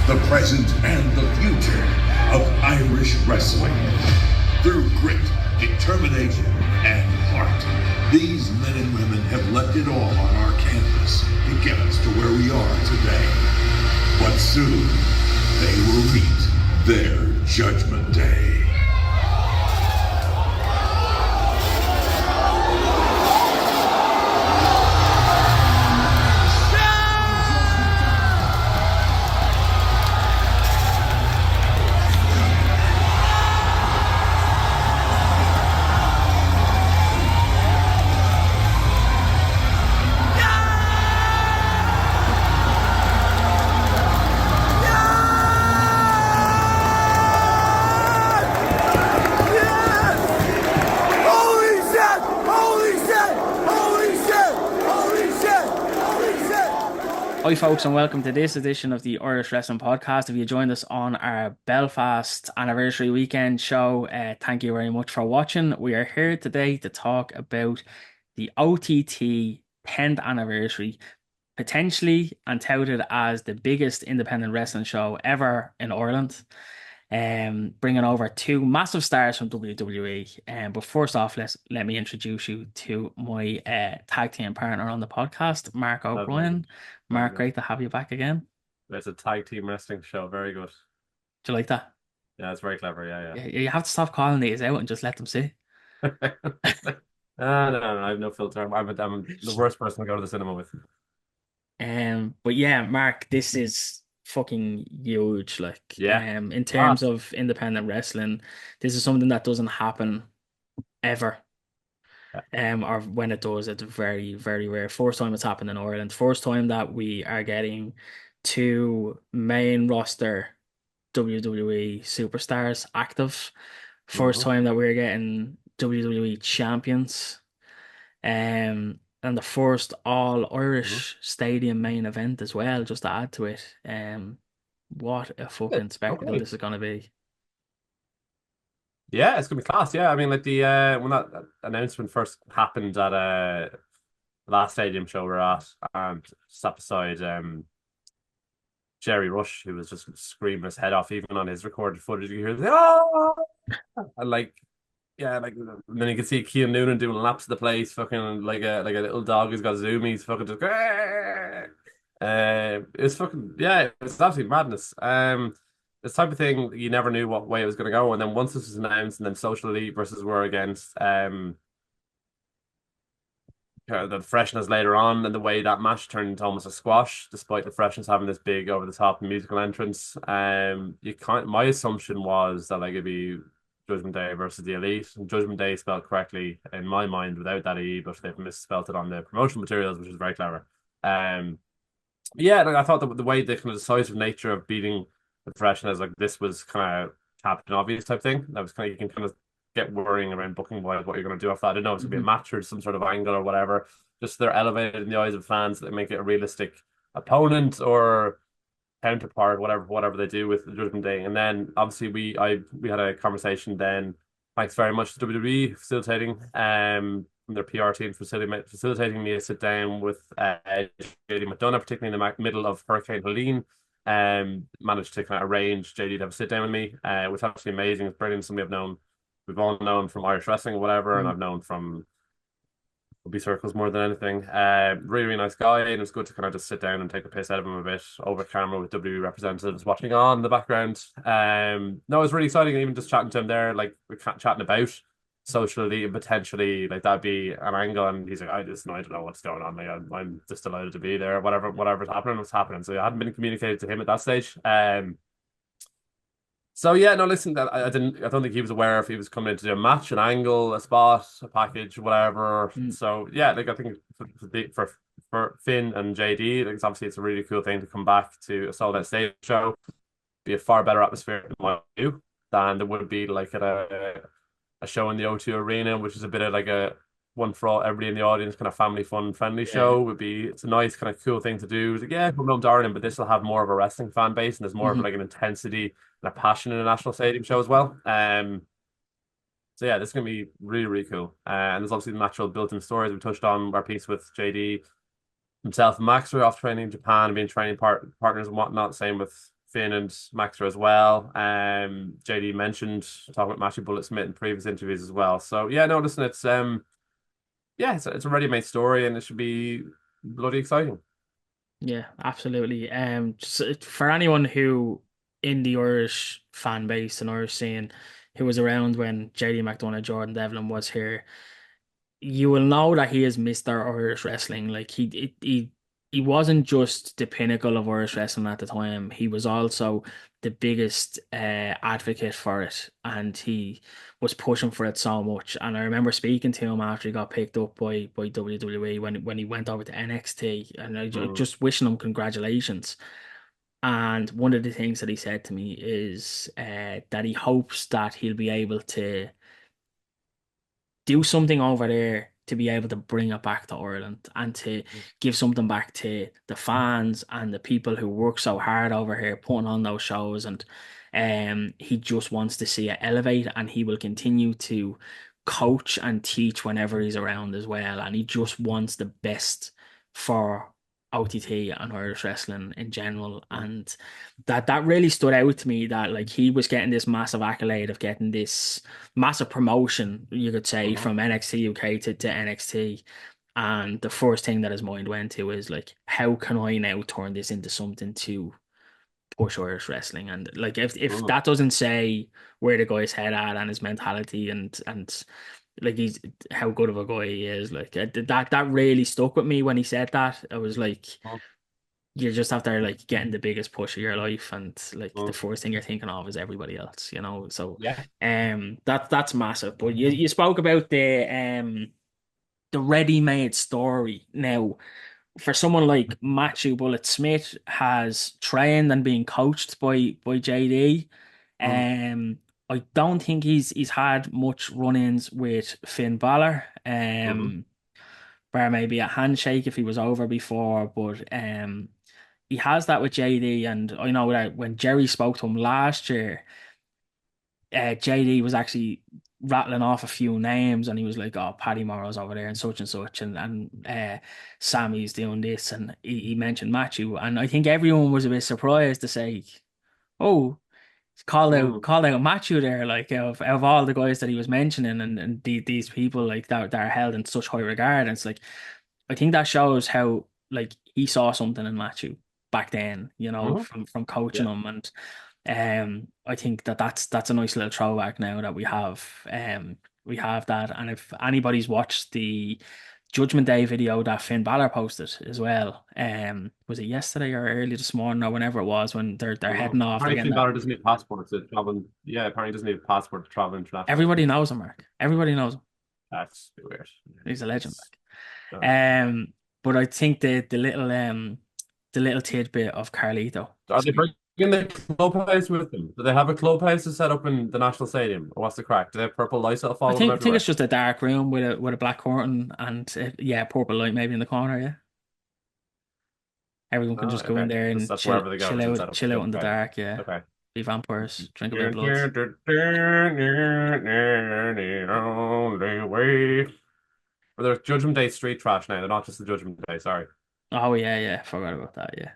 the present and the future of Irish wrestling. Through grit, determination, and heart, these men and women have left it all on our canvas to get us to where we are today. But soon, they will meet their judgment day. Hi folks, and welcome to this edition of the Irish Wrestling Podcast. If you joined us on our Belfast anniversary weekend show, thank you very much for watching. We are here today to talk about the OTT 10th anniversary, potentially and touted as the biggest independent wrestling show ever in Ireland, bringing over two massive stars from WWE. But first off, let me introduce you to my tag team partner on the podcast, Mark O'Brien. Mark, great to have you back again. It's a tag team wrestling show. Very good. Do you like that? Yeah, it's very clever. Yeah. You have to stop calling these out and just let them see. No, I have no filter. I'm the worst person to go to the cinema with. But yeah, Mark, this is fucking huge. Like, yeah. In terms of independent wrestling, this is something that doesn't happen ever. Or when it does, it's very, very rare. First time it's happened in Ireland. First time that we are getting two main roster WWE superstars active. First time that we're getting WWE champions. And the first all Irish stadium main event as well, just to add to it. What a fucking spectacle this is gonna be. Yeah, it's gonna be class. Yeah, I mean, like the when that announcement first happened at last stadium show we're at, and sat beside Jerry Rush, who was just screaming his head off, even on his recorded footage. You hear oh! And like, yeah, like, and then you can see Keane Noonan doing laps of the place, fucking like a little dog who's got zoomies, fucking just. It's fucking it's absolutely madness. This type of thing, you never knew what way it was going to go, and then once this was announced, and then Social Elite versus were against the freshness later on, and the way that match turned into almost a squash, despite the freshness having this big over the top musical entrance. My assumption was that like it'd be Judgment Day versus the Elite. And Judgment Day spelled correctly in my mind without that E, but they've misspelled it on the promotional materials, which is very clever. I thought that the way the kind of decisive nature of beating the freshness like this was kind of Captain Obvious type thing. That was kind of, you can kind of get worrying around booking wise what you're going to do after that. I didn't know if it's going to be a match or some sort of angle or whatever. Just they're elevated in the eyes of fans. They make it a realistic opponent or counterpart, whatever they do with the Judgment Day. And then obviously we had a conversation then. Thanks very much to WWE facilitating from their PR team facilitating me to sit down with JD McDonagh, particularly in the middle of Hurricane Helene. Managed to kind of arrange JD to have a sit down with me, which was absolutely amazing. It's brilliant. Somebody we've all known from Irish wrestling or whatever, and I've known from rugby circles more than anything. Really, really nice guy, and it was good to kind of just sit down and take a piss out of him a bit over camera with WWE representatives watching on in the background. No, it was really exciting, even just chatting to him there, like we're chatting about Social Elite and potentially like that'd be an angle, and he's like, I don't know what's going on. Like I'm just delighted to be there. Whatever's happening, what's happening. So I hadn't been communicated to him at that stage. So yeah, no, listen, I don't think he was aware if he was coming in to do a match, an angle, a spot, a package, whatever. So yeah, like I think for Finn and JD, like it's a really cool thing to come back to a sold out stage show. Be a far better atmosphere in my view than there would be like at a show in the O2 Arena, which is a bit of like a one for all, everybody in the audience, kind of family fun friendly show. It's a nice kind of cool thing to do. It's like, yeah, come home to Ireland, but this will have more of a wrestling fan base, and there's more of like an intensity and a passion in a national stadium show as well. So yeah, this is gonna be really, really cool. And there's obviously the natural built-in stories. We touched on our piece with JD himself and Max were off training in Japan and being training partners and whatnot. Same with Finn and Max are as well. JD mentioned talking about Matthew Bullett Smith in previous interviews as well. So yeah, no, listen, it's yeah, it's a ready-made story, and it should be bloody exciting. Yeah, absolutely. For anyone who in the Irish fan base and Irish scene who was around when JD McDonagh, Jordan Devlin was here, you will know that he is Mr. Irish Wrestling. Like he wasn't just the pinnacle of Irish wrestling at the time. He was also the biggest advocate for it, and he was pushing for it so much. And I remember speaking to him after he got picked up by WWE when he went over to NXT, and Mm. just wishing him congratulations. And one of the things that he said to me is that he hopes that he'll be able to do something over there to be able to bring it back to Ireland and to give something back to the fans and the people who work so hard over here putting on those shows. And he just wants to see it elevate, and he will continue to coach and teach whenever he's around as well. And he just wants the best for OTT and Irish wrestling in general. And that really stood out to me, that like he was getting this massive accolade of getting this massive promotion, you could say, Mhm. from NXT UK to NXT. And the first thing that his mind went to is like, how can I now turn this into something to push Irish wrestling? And like, if Mhm. that doesn't say where the guy's head at and his mentality and like he's how good of a guy he is, like that really stuck with me when he said that. I was like, Mhm. you're just after like getting the biggest push of your life, and like the Mhm. first thing you're thinking of is everybody else, you know. So Yeah. that's massive. But you spoke about the ready-made story. Now, for someone like Matthew Bullett Smith has trained and been coached by JD. Mhm. I don't think he's had much run-ins with Finn Balor. Mhm. Bar maybe a handshake if he was over before, but he has that with JD. And I know that when Jerry spoke to him last year, JD was actually rattling off a few names, and he was like, "Oh, Paddy Morrow's over there, and such, and Sammy's doing this," and he mentioned Matthew, and I think everyone was a bit surprised to say, "Oh, Mhm. called out Matthew there," like of all the guys that he was mentioning, and these people like that are held in such high regard. And it's like, I think that shows how like he saw something in Matthew back then, you know, Mhm. from coaching Yeah. him. And I think that's a nice little throwback now that we have that. And if anybody's watched the Judgment Day video that Finn Balor posted as well, was it yesterday or early this morning or whenever it was, when they're Mhm. heading off, they're Apparently, getting Finn that. Balor doesn't need a passport to travel. Yeah, apparently doesn't need a passport to travel internationally. Everybody knows him, Mark. Everybody knows him. That's a bit weird. He's a legend. It's, uh, But I think the little tidbit of Carlito. are they bringing the clubhouse with them? Do they have a clubhouse set up in the National Stadium? Or what's the crack? Do they have purple lights that'll follow them I think it's everywhere? just a dark room with a black curtain and yeah, purple light maybe in the corner. Yeah, everyone can Oh, just go in okay. there Just and that's wherever they go. They'll set up a chill out in the clubhouse. dark. Yeah, Okay. be vampires, drink a bit of blood. Only way. Or there's Judgment Day street trash now. They're not just the Judgment Day. Sorry. Oh yeah, yeah, forgot about that. Yeah.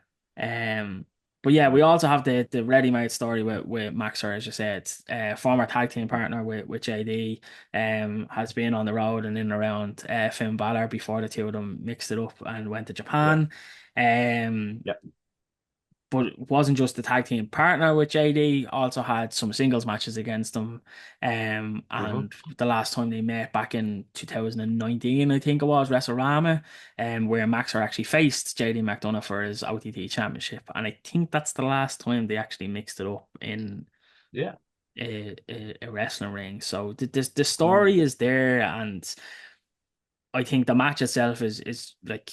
But yeah, we also have the ready-made story with Maxer, as you said, former tag team partner with JD, has been on the road and in and around Finn Balor before the two of them mixed it up and went to Yeah. Japan. Um, Yeah. but it wasn't just the tag team partner with JD, also had some singles matches against them. Mm-hmm. And the last time they met back in 2019, I think it was, WrestleRama, where Maxer actually faced JD McDonagh for his OTT Championship. And I think that's the last time they actually mixed it up in Yeah. a wrestling ring. So the Mm. story is there, and I think the match itself is like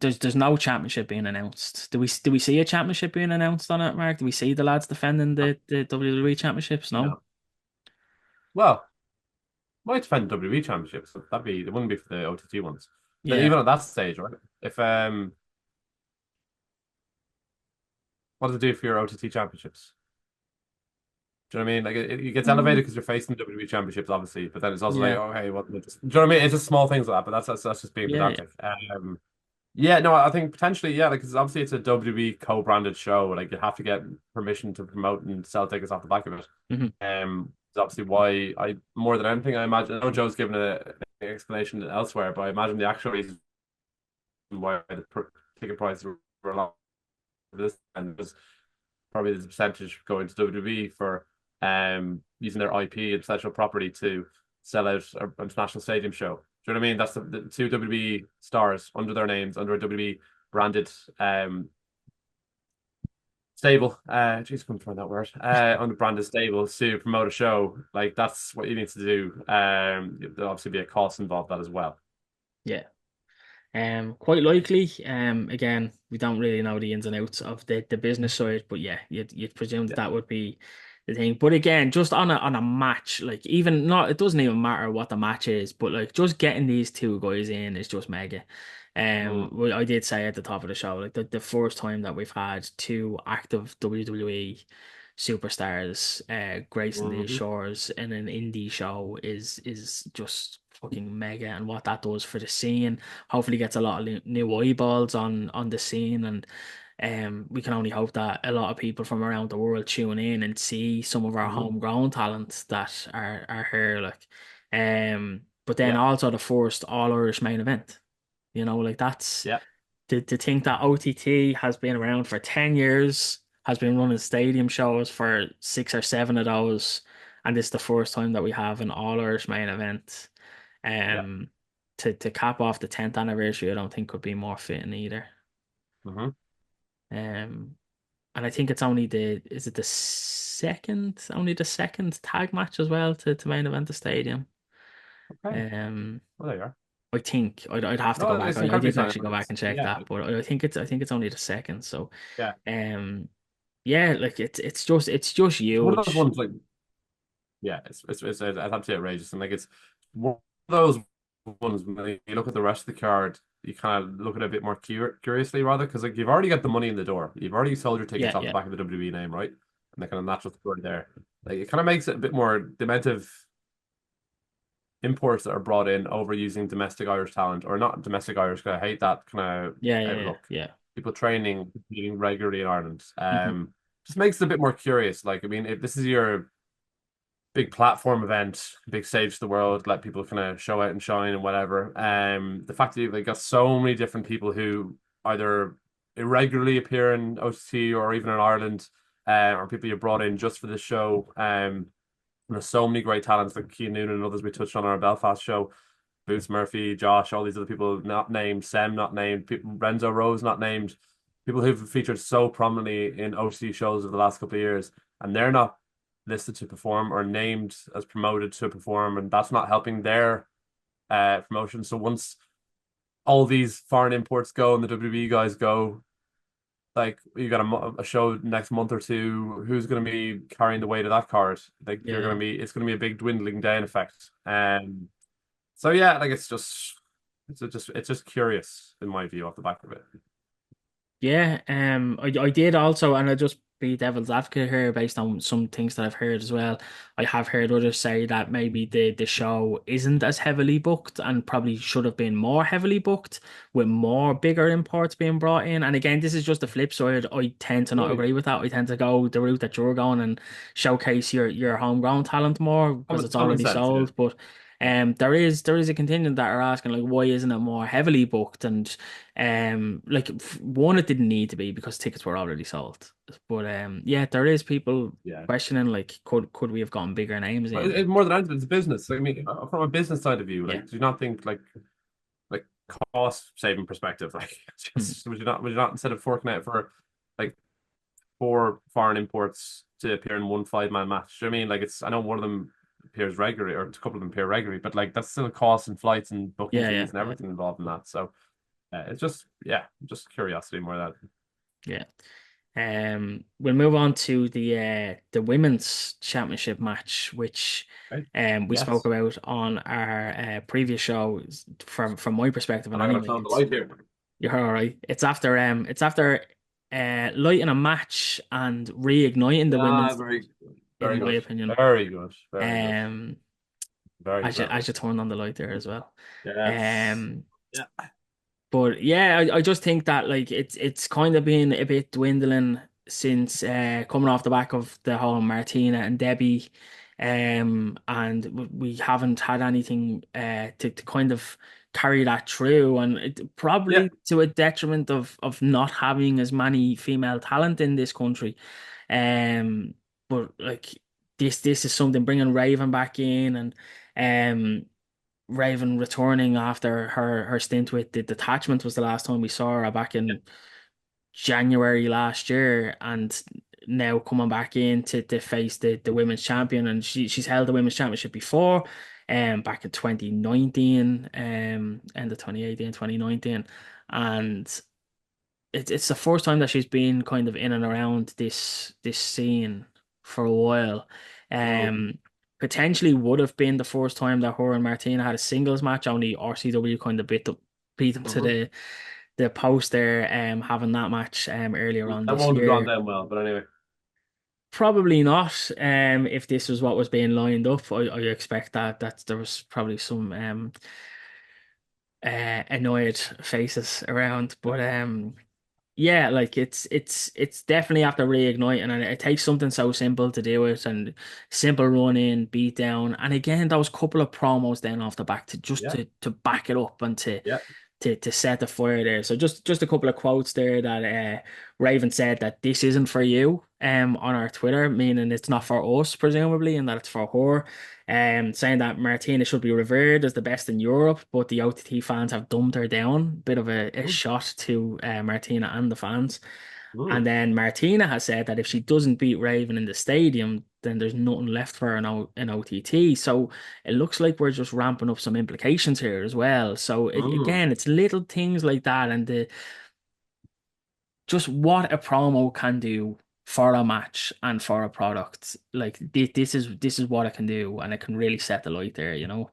there's no championship being announced. Do we see a championship being announced on it, Mark? Do we see the lads defending the WWE championships? No. No. Well, might defend WWE championships. That'd be it wouldn't be for the OTT ones. Then Yeah. even at that stage, right? If what does it do for your OTT championships? Do you know what I mean? Like it gets Mm, elevated because you're facing the WWE championships, obviously, but then it's also like, yeah. oh hey, what? Do you know what I mean? It's just small things like that, but that's just being Yeah. Yeah. pedantic. Yeah, no, I think potentially, yeah, like, because obviously it's a WWE co-branded show. Like, you have to get permission to promote and sell tickets off the back of it. Hmm. It's obviously why more than anything, I imagine. I know Joe's given an explanation elsewhere, but I imagine the actual reason why the ticket prices were a lot of this and was probably the percentage going to WWE for using their IP, intellectual property, to sell out an international stadium show. Do you know what I mean? That's the two WWE stars under their names, under a WWE branded stable. Jeez, couldn't find that word. Under branded stable to promote a show. Like, that's what you need to do. There'll obviously be a cost involved with that as well. Yeah. Quite likely. Again, we don't really know the ins and outs of the business side, but yeah, you'd presume that Yeah. that would be the thing. But again, just on a match, like, even not, it doesn't even matter what the match is, but like, just getting these two guys in is just mega. Mm. I did say at the top of the show, like, the first time that we've had two active WWE superstars gracing these Hmm. shores in an indie show is just fucking mega, and what that does for the scene. Hopefully gets a lot of new eyeballs on the scene, and we can only hope that a lot of people from around the world tune in and see some of our Hmm. homegrown talents that are here, like, but then Yeah. also the first all Irish main event, like, that's Yeah. to think that OTT has been around for 10 years, has been running stadium shows for six or seven of those, and this is the first time that we have an all Irish main event. Yeah. Um, to cap off the 10th anniversary, I don't think could be more fitting either. Hmm. Um, and I think it's only is it only the second tag match as well to main event the stadium. Okay. Um, Well, there you are. I think I'd have to go No, back. it's I incredibly didn't exciting. actually go back and check Yeah. that, but I think it's only the second. So, Yeah. um, yeah, like, it's just It's one of those huge. ones, like, yeah, it's absolutely outrageous, and like, it's one of those ones when you look at the rest of the card, you kind of look at it a bit more curiously, rather, because like, you've already got the money in the door, you've already sold your tickets Yeah, off the yeah. back of the WWE name, right? And the kind of natural story there, like, it kind of makes it a bit more, the amount of imports that are brought in over using domestic Irish talent, or not domestic Irish, 'cause I hate that kind of Yeah, yeah, yeah, outlook. yeah. People training, competing regularly in Ireland, Hmm. just makes it a bit more curious. Like, I mean, if this is your big platform event, big stage to the world, let people kind of show out and shine and whatever. The fact that you've, like, got so many different people who either irregularly appear in OTT or even in Ireland, or people you brought in just for the show. And there's so many great talents like Keane Noonan and others we touched on our Belfast show. Boots Murphy, Josh, all these other people not named, Sem not named, Renzo Rose not named, people who've featured so prominently in OTT shows over the last couple of years, and they're not listed to perform or named as promoted to perform, and that's not helping their promotion. So once all these foreign imports go and the WWE guys go, like, you got a show next month or two, who's going to be carrying the weight of that card? Like, Yeah, yeah. it's going to be a big dwindling down effect. So yeah, like, it's just curious in my view off the back of it. Yeah, I did also, and I just be devil's advocate here based on some things that I've heard as well. I have heard others say that maybe the show isn't as heavily booked and probably should have been more heavily booked with more bigger imports being brought in. And again, this is just the flip side. I tend to not Really, agree with that. I tend to go the route that you're going and showcase your homegrown talent more because it's common already sense, yeah. sold. But there is a contingent that are asking, like, why isn't it more heavily booked? And like, one, it didn't need to be because tickets were already sold. But yeah, there is people Yeah. questioning, like, could we have gotten bigger names But in? more than anything, it's business. Like, I mean, from a business side of view, Yeah. like, do you not think, like cost saving perspective, like, Hmm. just would you not, instead of forking out for like four foreign imports to appear in one 5-man match? Do you know what I mean? Like, it's, I know one of them appears regularly, or a couple of them appear regularly, but like, that's still costs and flights and booking Yeah, yeah, fees and yeah, everything involved in that. So it's just, yeah, just curiosity more than that. yeah. We'll move on to the women's championship match, which Right? we spoke Yes. about on our previous show. From my perspective, and And I'm gonna anyway, turn on the light here. you're all right. It's after lighting a match and reigniting the Yeah, women's, very, in very my good, opinion. very good, very good, Um, very I should clever. I should turn on the light there as well. Yes. Um, Yeah. But yeah, I just think that like it's kind of been a bit dwindling since coming off the back of the whole Martina and Debbie, and we haven't had anything to kind of carry that through, and Yeah, probably to a detriment of not having as many female talent in this country. Um, but like this is something, bringing Raven back in, and um. Raven returning after her stint with the detachment was the last time we saw her back yeah. in January last year, and now coming back in to face the women's champion, and she's held the women's championship before, back in 2019, end of 2018, 2019, and it's the first time that she's been kind of in and around this scene for a while. Mm, Um, Potentially would have been the first time that her and Martina had a singles match. Only RCW kind of beat them to mhm. the post there. Having that match earlier on That this won't have gone year. down well, but anyway. Probably not. If this was what was being lined up, I expect that there was probably some annoyed faces around, but yeah, like it's definitely after reigniting, and it takes something so simple to do it, and simple run in, beat down, and again those couple of promos then off the back to just Yeah, to back it up and yeah. to set the fire there. So just a couple of quotes there that Raven said that this isn't for you on our Twitter, meaning it's not for us presumably, and that it's for her. Saying that Martina should be revered as the best in Europe, but the OTT fans have dumbed her down. Bit of a Mm, shot to Martina and the fans. mm. And then Martina has said that if she doesn't beat Raven in the stadium, then there's nothing left for her in OTT. So it looks like we're just ramping up some implications here as well. So Mm. again, it's little things like that, and just what a promo can do for a match and for a product. Like this is what it can do, and it can really set the light there, you know.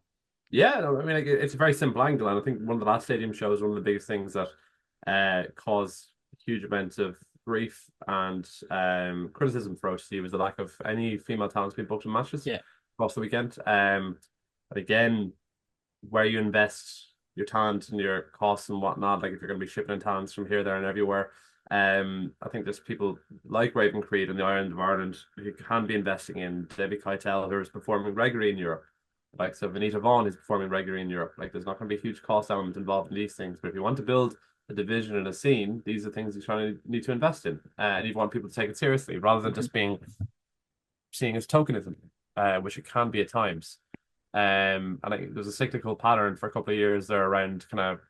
Yeah, no, I mean, like, it's a very simple angle, and I think one of the last stadium shows, one of the biggest things that caused huge amounts of grief and criticism for OTT was the lack of any female talents being booked in matches Yeah. across the weekend. And again, where you invest your talent and your costs and whatnot, like if you're going to be shipping in talents from here, there, and everywhere, I think there's people like Raven Creed and the Island of Ireland who can be investing in Debbie Keitel, who is performing regularly in Europe. Like so, Vanita Vaughn is performing regularly in Europe. Like there's not going to be a huge cost element involved in these things, but if you want to build a division and a scene, these are things you try to need to invest in, and you want people to take it seriously rather than Mhm. just being seen as tokenism, which it can be at times. And there's a cyclical pattern for a couple of years there around kind of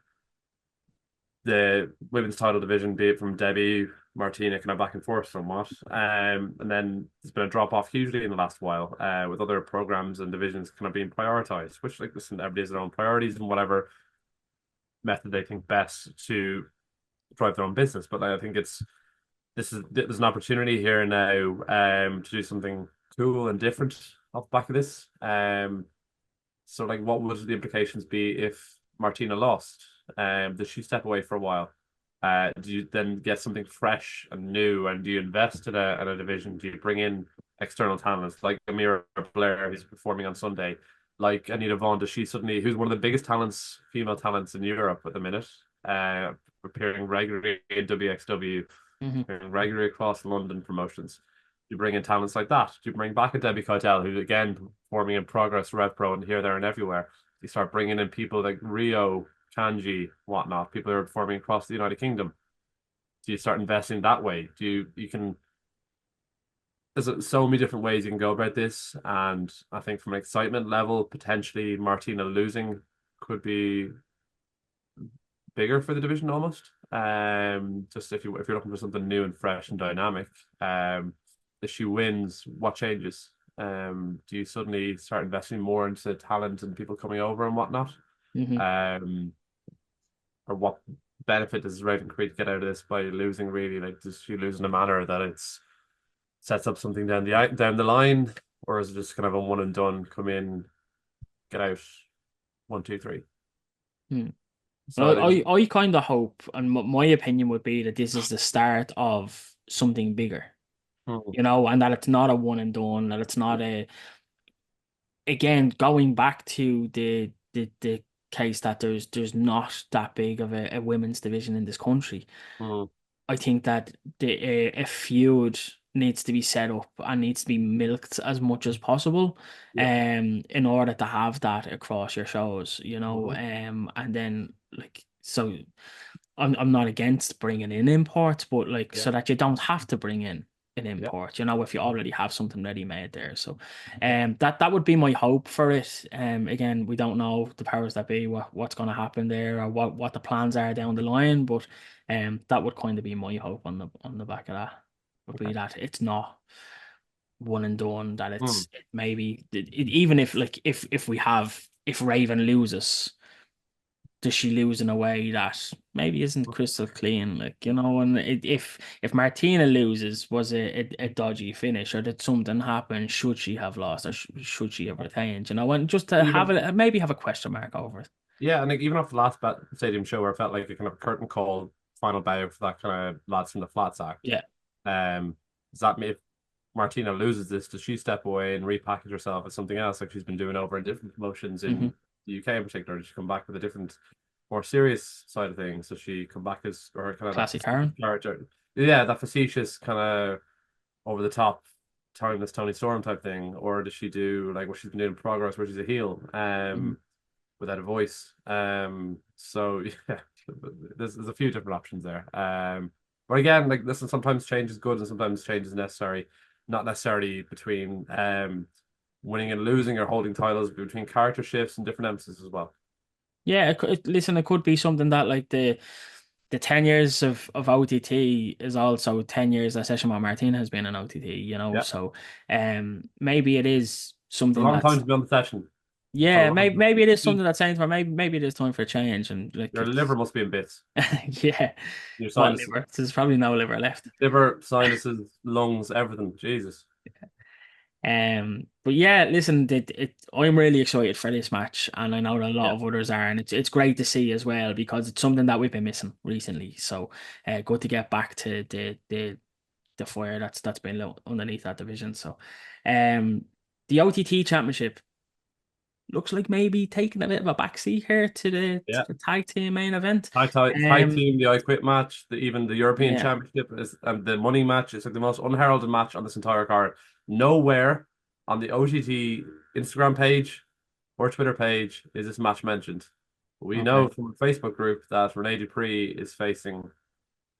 the women's title division, be it from Debbie, Martina, kind of back and forth somewhat. And then there's been a drop off hugely in the last while, with other programs and divisions kind of being prioritized, which, like, listen, everybody has their own priorities and whatever method they think best to drive their own business. But I think there's an opportunity here now to do something cool and different off the back of this. So, like, what would the implications be if Martina lost? Does she step away for a while? Do you then get something fresh and new, and do you invest in a division? Do you bring in external talents like Amira Blair, who's performing on Sunday, like Anita Vaughn? Does she suddenly, who's one of the biggest talents, female talents in Europe at the minute, uh, appearing regularly in WXW, Mhm. appearing regularly across London promotions? You bring in talents like that. You bring back a Debbie Keitel, who's again performing in Progress, Rev Pro, and here, there, and everywhere. You start bringing in people like Rio, Kanji, whatnot, people who are performing across the United Kingdom. Do you start investing that way? You can, there's so many different ways you can go about this, and I think from an excitement level, potentially Martina losing could be bigger for the division almost. Just if you're looking for something new and fresh and dynamic, if she wins, what changes? Do you suddenly start investing more into talent and people coming over and whatnot? Mhm. Um, or what benefit does Raven Creed get out of this by losing? Really, like, does she lose in a manner that it's sets up something down the line, or is it just kind of a one and done? Come in, get out, one, two, three. Hmm. So Well, they just I kind of hope, and my opinion would be that this is the start of something bigger, hmm, you know, and that it's not a one and done, that it's not a, again, going back to the case that there's not that big of a women's division in this country. Mm. I think that a feud needs to be set up and needs to be milked as much as possible, Yeah. in order to have that across your shows, Hmm. and then like so. I'm not against bringing in imports, but like Yeah. so that you don't have to bring in an Yeah. import, if you already have something ready made there. So, Yeah. that would be my hope for it. Again, we don't know the powers that be what's going to happen there or what the plans are down the line, but that would kind of be my hope on the back of that. Would be Okay. that it's not one and done. That Mm. maybe even if like if Raven loses, does she lose in a way that maybe isn't crystal clean, like and if Martina loses, was it a dodgy finish, or did something happen? Should she have lost, or should she have retained? And just to have Even maybe have a question mark over it. yeah, and like even off the last stadium show where it felt like a kind of curtain call final bout for that kind of lads from the flats act. Yeah. Does that mean if Martina loses this, does she step away and repackage herself as something else like she's been doing over in different promotions Hmm. in the UK in particular? Does she come back with a different, more serious side of things? Does she come back as or kind of that Classic facetious Karen. character? Yeah, that facetious kind of over the top timeless Tony Storm type thing, or does she do like what she's been doing in Progress, where she's a heel, Mhm. without a voice? So yeah, there's a few different options there. But again, like listen, sometimes change is good and sometimes change is necessary. Not necessarily between winning and losing or holding titles, but between character shifts and different emphasis as well. Yeah, listen, it could be something that like the 10 years of OTT is also 10 years that Session Martina has been in OTT, Yeah, so maybe it is it's a something long time that's. to be on the session. It's a Yeah, long maybe it is time. something that's saying for maybe it is time for a change, and like Your liver it's must be in bits. yeah, Your what sinus, liver? There's probably no liver left. liver, sinuses, lungs, everything. Jesus. But yeah, listen, I'm really excited for this match, and I know that a lot Yeah. of others are, and it's great to see as well because it's something that we've been missing recently. So, good to get back to the fire that's been underneath that division. So, um, the OTT Championship looks like maybe taking a bit of a backseat here to Yeah. the tag team main event. Tag Um, team, the I Quit match, even the European yeah. Championship is and the money match is like the most unheralded match on this entire card. Nowhere on the OTT Instagram page or Twitter page is this match mentioned. We Okay. know from a Facebook group that Rene Dupree is facing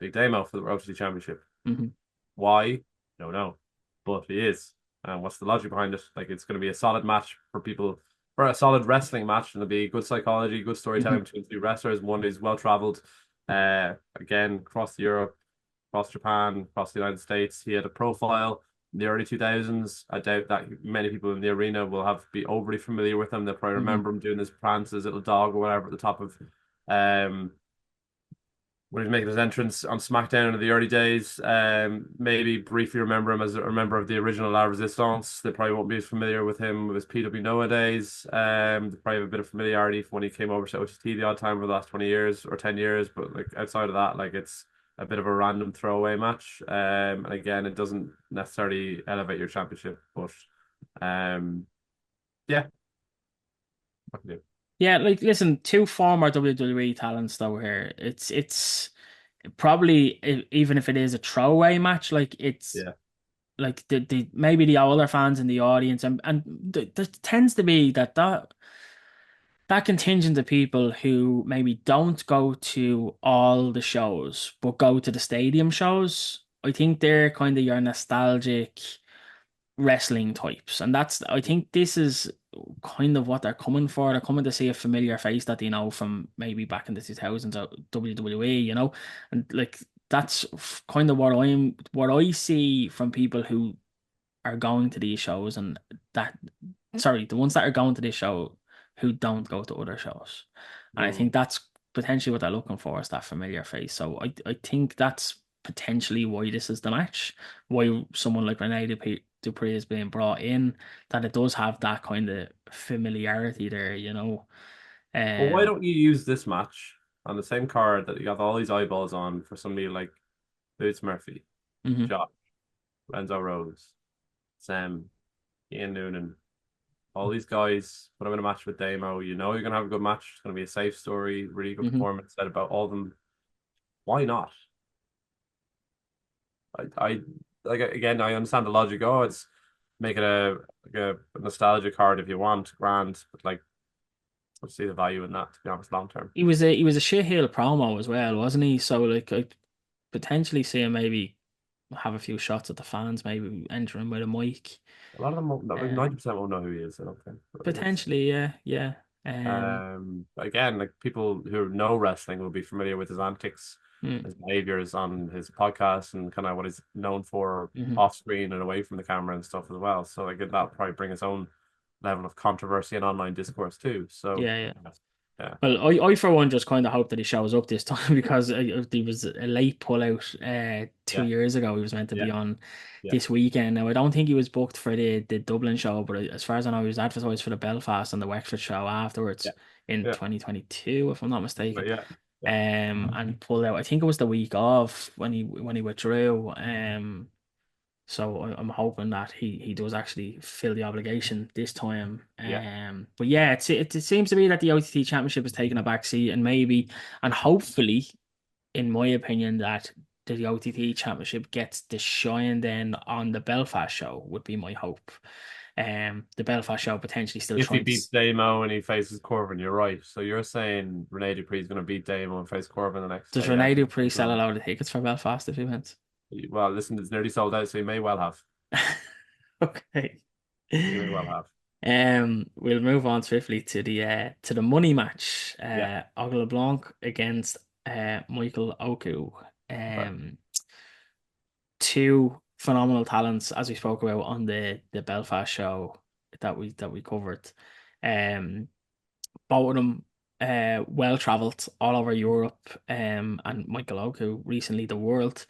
Big Damo for the OTT Championship. Hmm. Why? Don't know. But he is. And what's the logic behind it? Like it's going to be a solid match for people, for a solid wrestling match, and it'll be good psychology, good storytelling Hmm. between two wrestlers. One is well traveled, again across Europe, across Japan, across the United States. He had a profile in the early 2000s. I doubt that many people in the arena will have be overly familiar with him. They'll probably Hmm. remember him doing his prance, his little dog or whatever at the top of um when he was making his entrance on SmackDown in the early days. Maybe briefly remember him as a member of the original La Resistance. They probably won't be as familiar with him with his PW Noah days. They probably have a bit of familiarity from when he came over to OTT the odd time over the last 20 years or 10 years. But like outside of that, like it's a bit of a random throwaway match. And again, it doesn't necessarily elevate your championship, but yeah, what can you do? Yeah, like listen, two former WWE talents though here. It's probably even if it is a throwaway match, like it's Yeah. like the maybe the older fans in the audience, and there tends to be that contingent of people who maybe don't go to all the shows but go to the stadium shows. I think they're kind of your nostalgic wrestling types, and that's I think this is kind of what they're coming for. They're coming to see a familiar face that they know from maybe back in the 2000s of WWE, and like that's kind of what I see from people who are going to these shows, and that sorry, the ones that are going to this show who don't go to other shows. And I Mm. think that's potentially what they're looking for, is that familiar face. So I think that's potentially why this is the match, why someone like Rene Dupree is being brought in, that it does have that kind of familiarity there. Well, why Um, don't you use this match on the same card that you got all these eyeballs on for somebody like Boots Murphy, mhm. Josh, Renzo Rose, Sam, Ian Noonan, all these guys put them in a match with Damo. You know you're gonna have a good match. It's gonna be a safe story, really good Hmm. performance. Said about all of them. Why not? I like again. I understand the logic. Oh, it's make it a nostalgia card if you want, grand. But like, I see the value in that. To be honest, long term. He was a shit heel promo as well, wasn't he? So like I potentially see him maybe have a few shots at the fans, maybe enter him with a mic. A lot of them, like Um, 90% won't know who he is. I don't think. But it's Potentially, yeah, yeah. again, like people who know wrestling will be familiar with his antics, Mm, his behaviors on his podcast, and kind of what he's known for mhm. off screen and away from the camera and stuff as well. So like that'll probably bring its own level of controversy and online discourse too. So Yeah, yeah. yeah, Well, I for one just kind of hope that he shows up this time because there was a late pullout 2 yeah, years ago. He was meant to yeah, be on yeah, this weekend. Now I don't think he was booked for the Dublin show, but as far as I know, he was advertised for the Belfast and the Wexford show afterwards yeah, in yeah. 2022, if I'm not But mistaken. yeah, yeah, And pulled out. I think it was the week of when he withdrew. So I'm hoping that he does actually fill the obligation this time. yeah. But yeah, it seems to me that the OTT Championship is taking a back seat, and maybe and hopefully, in my opinion, that the OTT Championship gets the shine then on the Belfast show would be my hope. The Belfast show potentially still If he trying to. beats Damo and he faces Corbin, you're right. So you're saying Rene Dupree is going to beat Damo and face Corbin the next Does day? Yeah. Rene Dupree sell a load of tickets for Belfast if he wins? Well, listen, it's nearly sold out, so you may well have. Okay. You may well have. We'll move on swiftly to the money match. Yeah. Blanc against Michael Oku. Right. Two phenomenal talents, as we spoke about on the Belfast show that we covered. Um, Both of them well traveled all over Europe. And Michael Oku recently the world,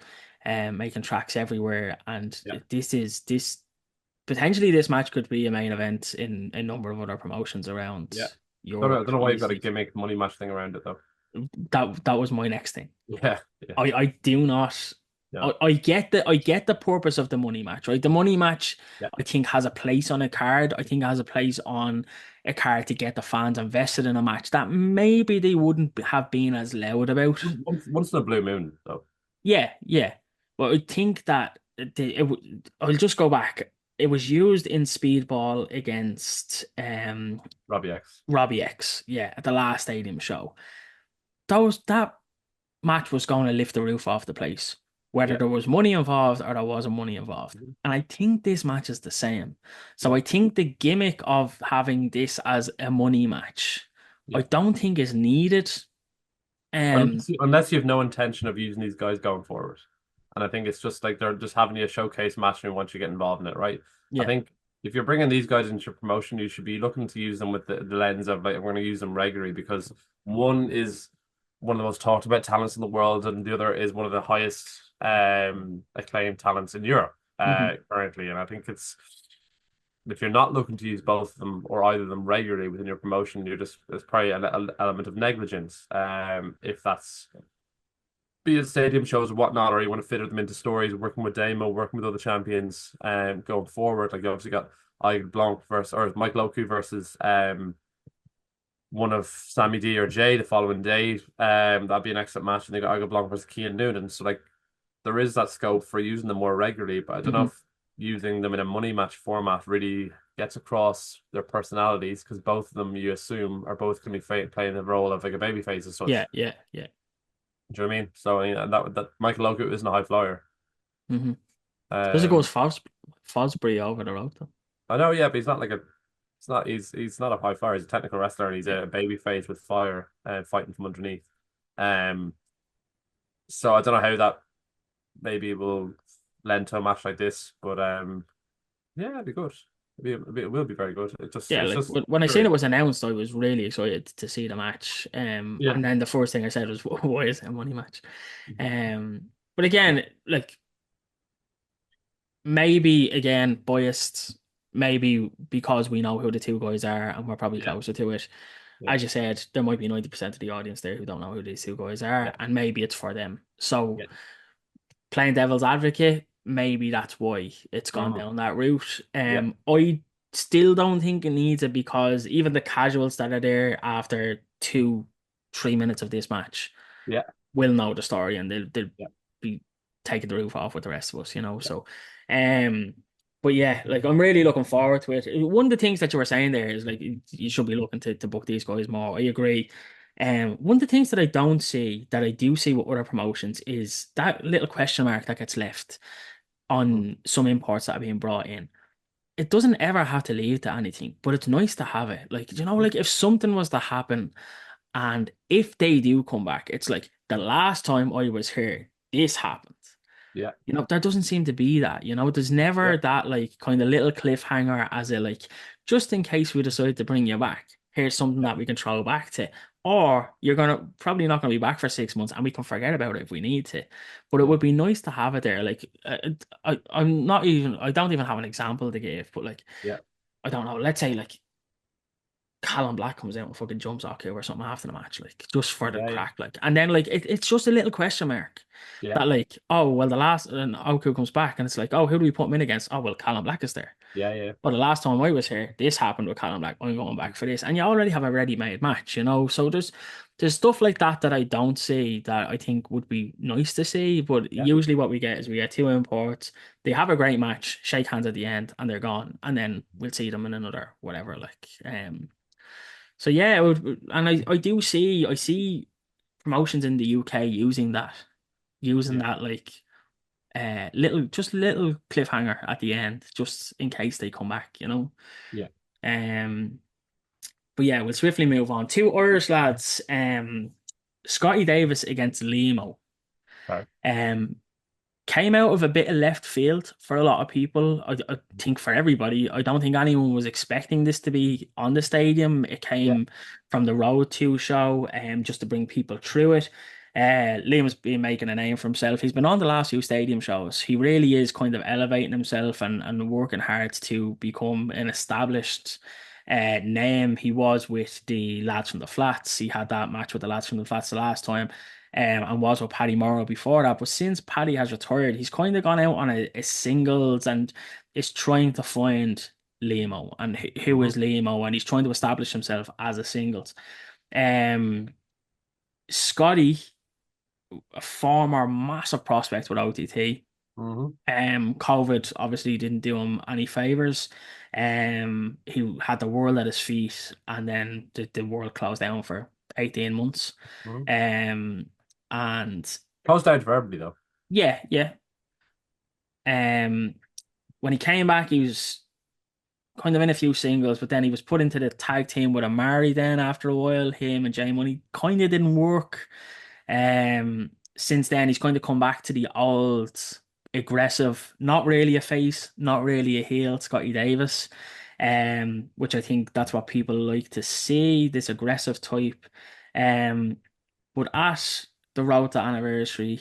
making tracks everywhere. And Yeah. this potentially this match could be a main event in a number of other promotions around Yeah. Europe Don't know why you've got a easily. gimmick money match thing around it though. That was my next thing. Yeah. Yeah. I do not. Yeah. I get the purpose of the money match, right? The money match, Yeah. I think, has a place on a card. I think it has a place on a card to get the fans invested in a match that maybe they wouldn't have been as loud about. Once in a blue moon though. Yeah, yeah. But I think that I'll just go back. It was used in Speedball against Robbie X. Robbie X, yeah, at the last stadium show. That match was going to lift the roof off the place, whether Yeah. there was money involved or there wasn't money involved. Mhm. And I think this match is the same. So Yeah. I think the gimmick of having this as a money match, I Yeah. don't think is needed. Um, Unless you have no intention of using these guys going forward. And I think it's just like they're just having a showcase match and once you get involved in it, right? I yeah. think if you're bringing these guys into your promotion, you should be looking to use them with the lens of like, I'm going to use them regularly because one is one of the most talked about talents in the world, and the other is one of the highest acclaimed talents in Europe Mhm. currently. And I think if you're not looking to use both of them or either of them regularly within your promotion, you're just there's probably an element of negligence. If that's be it stadium shows or whatnot, or you want to fit them into stories, working with Damo, working with other champions, going forward. Like you obviously got Blanc versus or Michael Oku versus one of Samy D or Jay the following day. That'd be an excellent match, and they got Blanc versus Kean Noonan. So like there is that scope for using them more regularly, but I don't know Mhm. if using them in a money match format really gets across their personalities because both of them you assume are both going to be playing the role of like a baby face as Yeah, such. yeah, yeah. Do you know what I mean? So I mean, and that Michael Oku isn't a high flyer. Mm-hmm. Does it go Um, as Fosbury over the road though? I know, yeah, but he's not like a. It's not. He's not a high flyer. He's a technical wrestler, and he's Yeah. a baby face with fire, fighting from underneath. Um, so I don't know how that maybe will lend to a match like this, but yeah, it'd be good. It will be very good. Yeah, It's like just when I seen it curious. was announced, I was really excited to see the match. Yeah, And then the first thing I said was, "Why is it a money match?" But yeah, again, like maybe again biased, maybe because we know who the two guys are and we're probably yeah, closer to it. yeah, As you said, there might be 90% of the audience there who don't know who these two guys yeah, are, and maybe it's for them. So yeah. playing devil's advocate, maybe that's why it's gone Mhm. down that route. Yeah, I still don't think it needs it because even the casuals that are there after 2, 3 minutes of this match Yeah, will know the story and they'll yeah, be taking the roof off with the rest of us, you know. yeah. So, um, but yeah, like I'm really looking forward to it. One of the things that you were saying there is like you should be looking to book these guys more. I agree. One of the things that I don't see that I do see with other promotions is that little question mark that gets left Mhm. on some imports that are being brought in. It doesn't ever have to lead to anything, but it's nice to have it. Like, you know, like if something was to happen and if they do come back, it's like the last time I was here, this happened. Yeah, You know, there doesn't seem to be that. You know, there's yeah, never that like kind of little cliffhanger as a like, just in case we decide to bring you back, here's something yeah, that we can throw back to. Or you're gonna probably not gonna be back for 6 months and we can forget about it if we need to. But it yeah, would be nice to have it there. Like I don't even have an example to give, but like yeah, I don't know, let's say like Colin Black comes out and fucking jumps Oku or something after the match, like just for the yeah, yeah, crack, like, and then like it's just a little question mark yeah, that like, oh well, the last and Oku comes back and it's like, oh, who do we put him in against? Oh well, Colin Black is there. yeah, yeah. But the last time I was here, this happened with Colin Black. I'm going back for this, and you already have a ready-made match, you know. So there's stuff like that that I don't see that I think would be nice to see. But Yeah. usually what we get is we get two imports. They have a great match, shake hands at the end, and they're gone, and then we'll see them in another whatever. Like, so yeah, and I do see I see promotions in the UK using Yeah, that like little cliffhanger at the end, just in case they come back, you know. yeah. Um, but yeah, we'll swiftly move on. Two Irish lads, Scotty Davis against Liamo. Sorry. Um, came out of a bit of left field for a lot of people. I think for everybody. I don't think anyone was expecting this to be on the stadium. It Yeah. came from the Road 2 show, just to bring people through it. Liam's been making a name for himself. He's been on the last few stadium shows. He really is kind of elevating himself and working hard to become an established name. He was with the lads from the Flats. He had that match with the lads from the Flats the last time and was with Paddy Morrow before that. But since Paddy has retired, he's kind of gone out on a singles and is trying to find Liamo and who Hmm. is Liamo, and he's trying to establish himself as a singles. Um, Scotty, a former massive prospect with OTT. Hmm. COVID obviously didn't do him any favors. He had the world at his feet, and then the world closed down for 18 months. Hmm. Um, and Close down for everybody though. yeah, yeah. Um, when he came back, he was kind of in a few singles, but then he was put into the tag team with Amari. Then after a while, him and Jay Money kind of didn't work. Since then, he's kind of come back to the old aggressive, not really a face, not really a heel, Scotty Davis. Which I think that's what people like to see, this aggressive type. Um, but at the road to anniversary,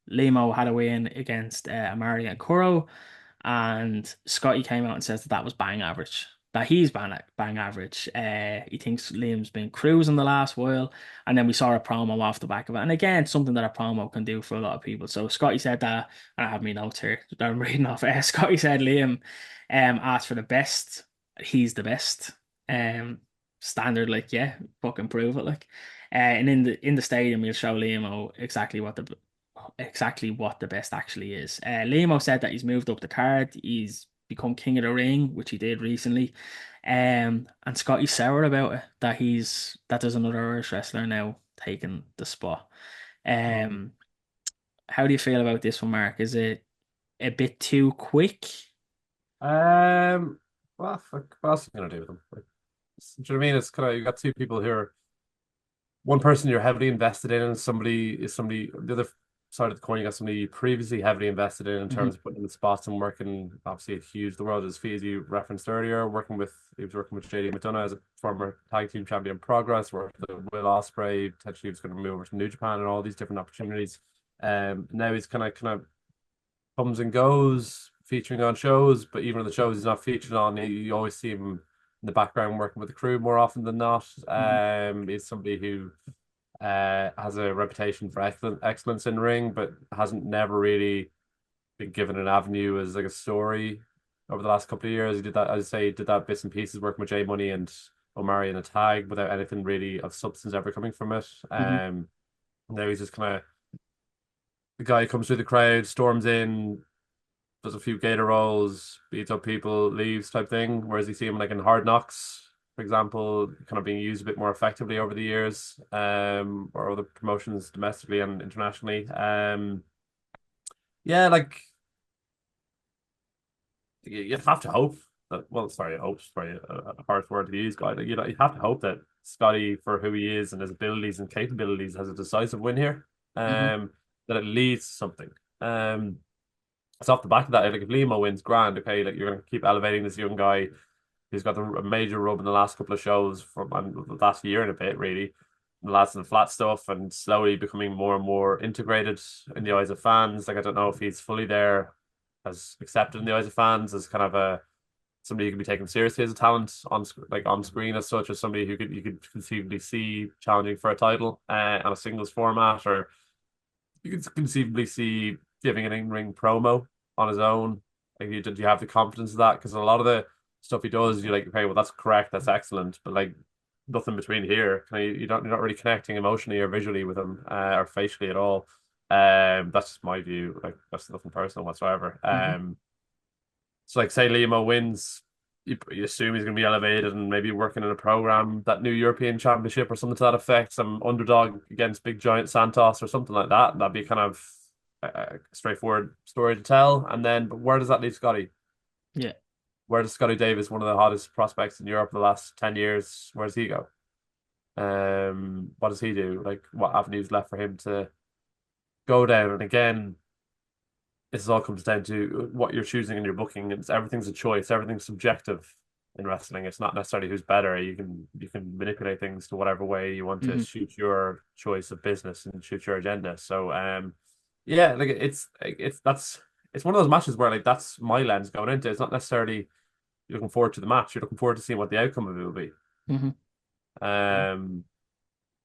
Limo had a win against Amari and Kuro, and Scotty came out and says that that was bang average. That he's bang average. He thinks Liam's been cruising the last while, and then we saw a promo off the back of it. And again, something that a promo can do for a lot of people. So Scotty said that, and I have my notes here that I'm reading off. Scotty said Liam asked for the best. He's the best. Um, Standard, like, yeah, fucking prove it, like. And in the stadium, we'll show Liam exactly what the best actually is. Liam said that he's moved up the card. He's become king of the ring, which he did recently. And Scotty's sour about it that there's another Irish wrestler now taking the spot. Mhm. Um, how do you feel about this one, Mark? Is it a bit too quick? Um, well, fuck, what else are you gonna do with them? Like, do you know what I mean? It's kind of you got two people here. One person you're heavily invested in, and somebody the other side of the coin. You got somebody previously heavily invested in Mhm. terms of putting in the spots and working. Obviously, it's huge. The world is feet, as you referenced earlier. He was working with JD McDonagh as a former tag team champion in progress. Worked with Will Ospreay. Potentially, he was going to move over to New Japan and all these different opportunities. Now he's kind of comes and goes, featuring on shows, but even on the shows he's not featured on, you always see him in the background working with the crew more often than not. Mhm. He's somebody who has a reputation for excellence in ring, but hasn't never really been given an avenue as like a story over the last couple of years. He did that, as I say, he did that bits and pieces working with J Money and Omari in a tag without anything really of substance ever coming from it. Hmm. Now he's just kind of the guy who comes through the crowd, storms in, does a few gator rolls, beats up people, leaves type thing. Whereas you see him like in Hard Knocks, for example, kind of being used a bit more effectively over the years, or other promotions domestically and internationally. Yeah, like you have to hope that. Well, sorry, hope's probably a harsh word to use, guy. Like, you have to hope that Scotty, for who he is and his abilities and capabilities, has a decisive win here. Hmm. That it leads to something. Um, so off the back of that, like if Liamo wins, grand, okay, like you're gonna keep elevating this young guy who's got a major rub in the last couple of shows from and the last year and a bit, really. The lads and flat stuff and slowly becoming more and more integrated in the eyes of fans. Like I don't know if he's fully there as accepted in the eyes of fans as kind of a somebody who can be taken seriously as a talent on screen as such, as somebody who you could conceivably see challenging for a title on a singles format, or you could conceivably see giving an in-ring promo on his own. Like, do you have the confidence of that? Because a lot of the stuff he does, you're like, okay, well, that's correct, that's excellent, but like nothing between here. You're not really connecting emotionally or visually with him, or facially at all. That's just my view. Like, that's nothing personal whatsoever. Hmm. So like, say Liamo wins, you assume he's going to be elevated and maybe working in a program, that new European Championship or something to that effect, some underdog against big giant Santos or something like that. That'd be kind of a straightforward story to tell. And then, but where does that leave Scotty? Yeah. Where does Scotty Davis, one of the hottest prospects in Europe the last 10 years, where does he go? What does he do? Like, what avenues left for him to go down? And again, this all comes down to what you're choosing in your booking. Everything's a choice. Everything's subjective in wrestling. It's not necessarily who's better. You can manipulate things to whatever way you want to Hmm. shoot your choice of business and shoot your agenda. So yeah, like it's one of those matches where like that's my lens going into it. It's not necessarily you're looking forward to the match. You're looking forward to seeing what the outcome of it will be. Hmm. Um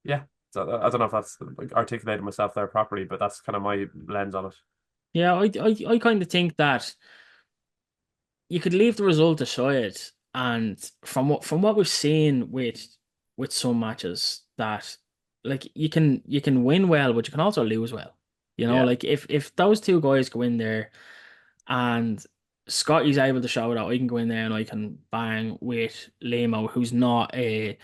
yeah. So I don't know if that's like, articulated myself there properly, but that's kind of my lens on it. Yeah, I kind of think that you could leave the result aside, and from what we've seen with some matches, that like you can win well, but you can also lose well. Yeah. Like if those two guys go in there and Scotty's able to show that I can go in there and I can bang with Liamo, who's not a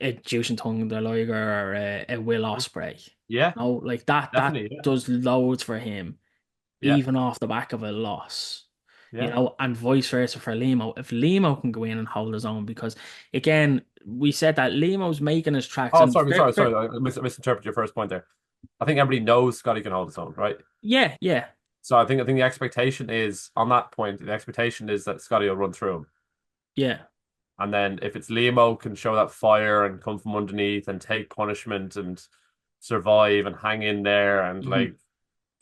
Jushin Thunder Liger or a Will Ospreay. Yeah, Like that definitely. Yeah. does loads for him, Yeah. even off the back of a loss. Yeah. And vice versa for Liamo. If Liamo can go in and hold his own, because again, we said that Liamo's making his tracks, Oh, and sorry, sorry, sorry. I misinterpreted your first point there. I think everybody knows Scotty can hold his own, right? yeah, yeah, So I think the expectation is on that point. The expectation is that Scotty will run through him, yeah. and then if it's Liamo can show that fire and come from underneath and take punishment and survive and hang in there and Hmm. like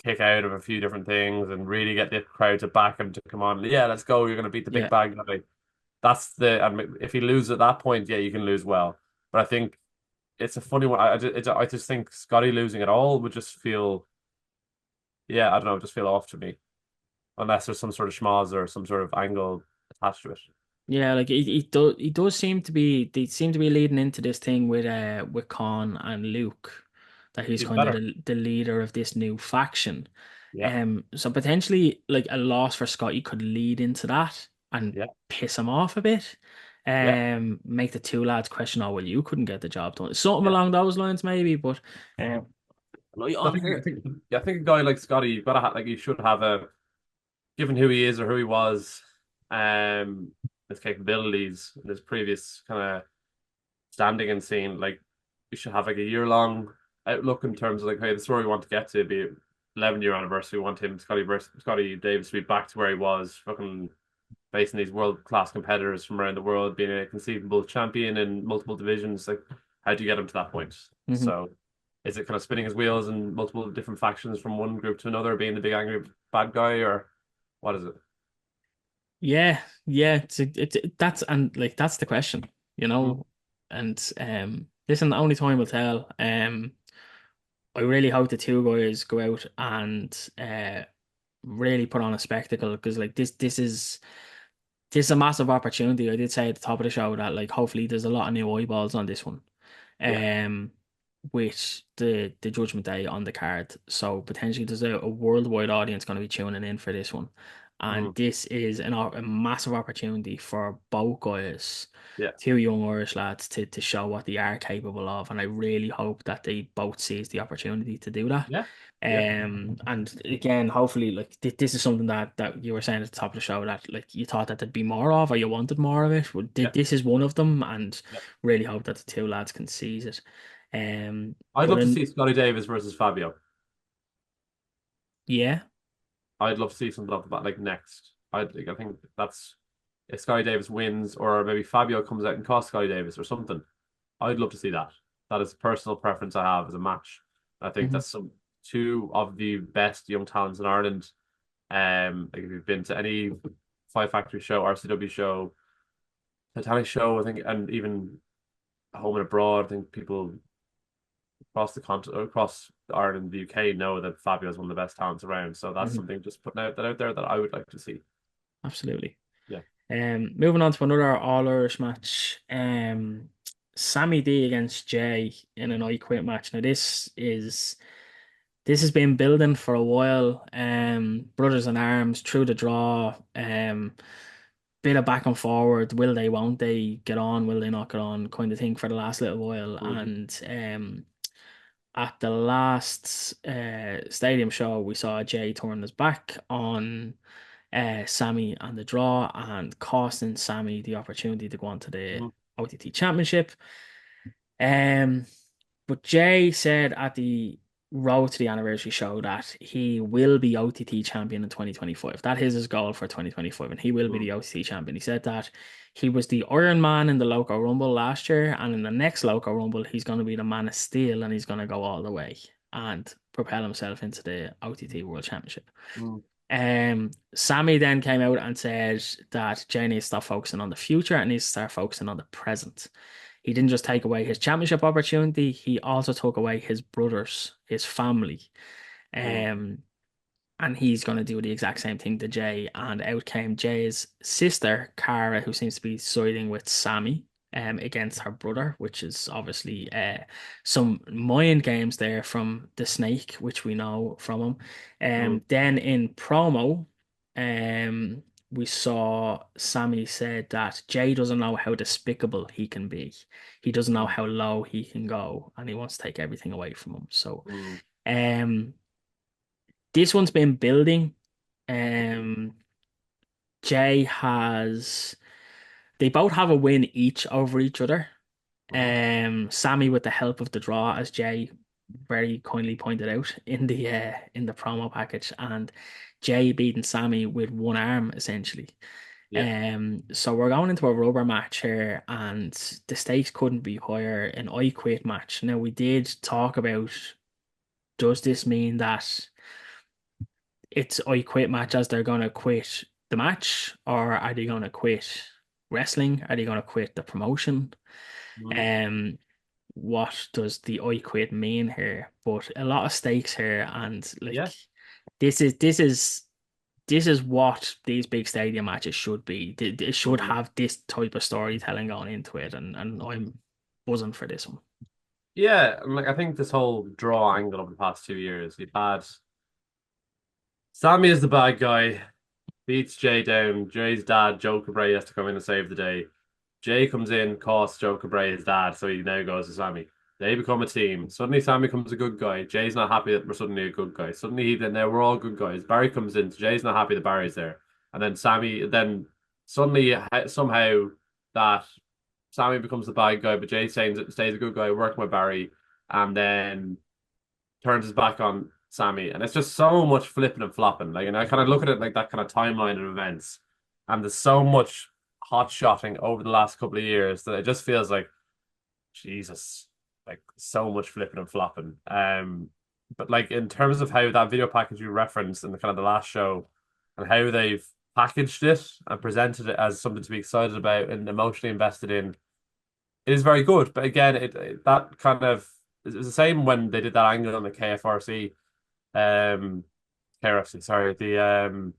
kick out of a few different things and really get the crowd to back him to come on. Yeah, let's go. You're gonna beat the big Yeah. bag guy. That's the and if he loses at that point, yeah, you can lose well. But I think it's a funny one. I just think Scotty losing at all would just feel, yeah, I don't know, just feel off to me unless there's some sort of schmoz or some sort of angle attached to it. Yeah, like he does seem to be they seem to be leading into this thing with Con and Luke, that he's Even kind of better. the leader of this new faction. Yeah, So potentially like a loss for Scotty could lead into that and yeah, piss him off a bit. yeah, Make the two lads question, oh well, you couldn't get the job done. Something yeah. along those lines maybe, but like, I on think I here. think yeah, I think a guy like Scotty, you've got to have like you should have a given who he is or who he was, um, his capabilities and his previous kind of standing and scene, like we should have like a year long outlook in terms of like, hey, this is where we want to get to be 11-year anniversary. We want Scotty Davis to be back to where he was, fucking facing these world class competitors from around the world, being a conceivable champion in multiple divisions. Like, how do you get him to that point? Mhm. So, is it kind of spinning his wheels in multiple different factions from one group to another, being the big angry bad guy, or what is it? Yeah, yeah, that's and like that's the question, Mm. and listen, only time will tell. I really hope the two guys go out and really put on a spectacle, because like this is this is a massive opportunity. I did say at the top of the show that like hopefully there's a lot of new eyeballs on this one. Yeah. Um, with the Judgment Day on the card. So potentially there's a worldwide audience going to be tuning in for this one. And Mm. this is a massive opportunity for both guys, Yeah. two young Irish lads, to show what they are capable of. And I really hope that they both seize the opportunity to do that. Yeah. Yeah. And again, hopefully, like this is something that you were saying at the top of the show that like you thought that there'd be more of, or you wanted more of it. Well, Yeah. this is one of them, and Yeah. really hope that the two lads can seize it. I'd But love to in see Scotty Davis versus Fabio. yeah, I'd love to see something off the bat like next. I think that's if Scotty Davis wins, or maybe Fabio comes out and costs Scotty Davis or something. I'd love to see that. That is a personal preference I have as a match. I think hmm that's some two of the best young talents in Ireland. Like if you've been to any Five Factory show, RCW show, Titanic show, I think, and even home and abroad, I think people across the continent, across Ireland, the UK know that Fabio is one of the best talents around. So that's hmm something just putting out there that I would like to see. absolutely. Yeah. Moving on to another All Irish match. Samy D against Jay in an I Quit match. Now this has been building for a while. Brothers in arms through the draw. Bit of back and forward. Will they? Won't they get on? Will they not get on? Kind of thing for the last little while. Mm-hmm. And at the last stadium show, we saw Jay turn his back on Samy and the draw and costing Samy the opportunity to go on to the Mm-hmm. OTT Championship. Um, but Jay said at the road to the anniversary show that he will be OTT champion in 2025. That is his goal for 2025, and he will be the OTT champion. He said that he was the Iron Man in the Loco Rumble last year, and in the next Loco Rumble, he's going to be the Man of Steel, and he's going to go all the way and propel himself into the OTT World Championship. Mm-hmm. Samy then came out and said that Jay needs to stop focusing on the future and needs to start focusing on the present. He didn't just take away his championship opportunity, he also took away his brothers, his family. Um, and he's going to do the exact same thing to Jay. And out came Jay's sister, Cara, who seems to be siding with Samy against her brother, which is obviously some mind games there from the Snake, which we know from him. Mm-hmm. Then in promo, um, we saw Samy said that Jay doesn't know how despicable he can be. He doesn't know how low he can go, and he wants to take everything away from him. So, Mm-hmm. um, this one's been building. Um, Jay has they both have a win each over each other. Mm-hmm. Samy with the help of the draw, as Jay very kindly pointed out in the promo package, and Jay beating Samy with one arm essentially. Yeah. So we're going into a rubber match here, and the stakes couldn't be higher. An I Quit match. Now we did talk about, does this mean that it's I Quit match as they're gonna quit the match, or are they gonna quit wrestling? Are they gonna quit the promotion? Mm-hmm. Um, what does the I Quit mean here? But a lot of stakes here, and like Yeah. this is this is this is what these big stadium matches should be. They should Mm-hmm. have this type of storytelling going into it, and I'm buzzing for this one. Yeah, and like I think this whole draw angle over the past 2 years, you've had Sammy is the bad guy, beats Jay down. Jay's dad, Joe Cabray, has to come in and save the day. Jay comes in, costs Joe Cabray his dad, so he now goes to Sammy. They become a team. Suddenly, Sammy becomes a good guy. Jay's not happy that we're suddenly a good guy. Suddenly, then now we're all good guys. Barry comes in. Jay's not happy that Barry's there, and then Sammy. Then suddenly, somehow, that Sammy becomes the bad guy, but Jay stays a good guy, working with Barry, and then turns his back on Sammy, and it's just so much flipping and flopping. Like, and I kind of look at it like that kind of timeline of events, and there's so much hot shotting over the last couple of years that it just feels like Jesus, like so much flipping and flopping. But like in terms of how that video package you referenced in the kind of the last show, and how they've packaged it and presented it as something to be excited about and emotionally invested in, it is very good. But again, that kind of it was the same when they did that angle on the KFRC, KRFC, sorry, the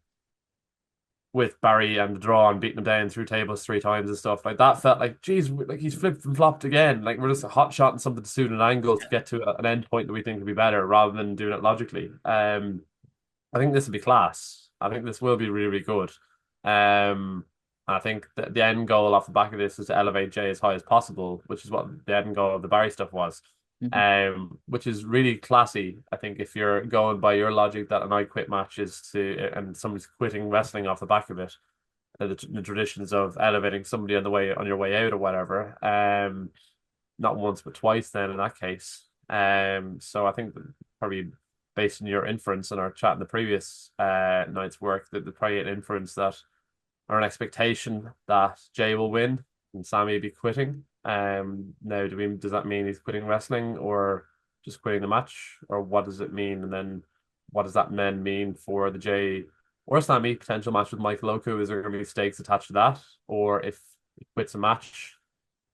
with Barry and the draw and beating him down through tables 3 times and stuff. Like that felt like, geez, like he's flipped and flopped again. Like we're just hot shotting something to suit an angle to get to an end point that we think would be better rather than doing it logically. I think this will be class. I think this will be really, really good. I think that the end goal off the back of this is to elevate Jay as high as possible, which is what the end goal of the Barry stuff was. Which is really classy. I think if you're going by your logic that an I quit match is to and somebody's quitting wrestling off the back of it, the traditions of elevating somebody on the way on your way out or whatever. Not once but twice. Then in that case, so I think that probably based on your inference in our chat in the previous night's work, that the probably an inference that or an expectation that Jay will win and Samy be quitting. Now, does that mean he's quitting wrestling or just quitting the match, or what does it mean? And then, what does that then mean for the Jay or Samy potential match with Mike Loku? Is there going to be stakes attached to that, or if he quits a match,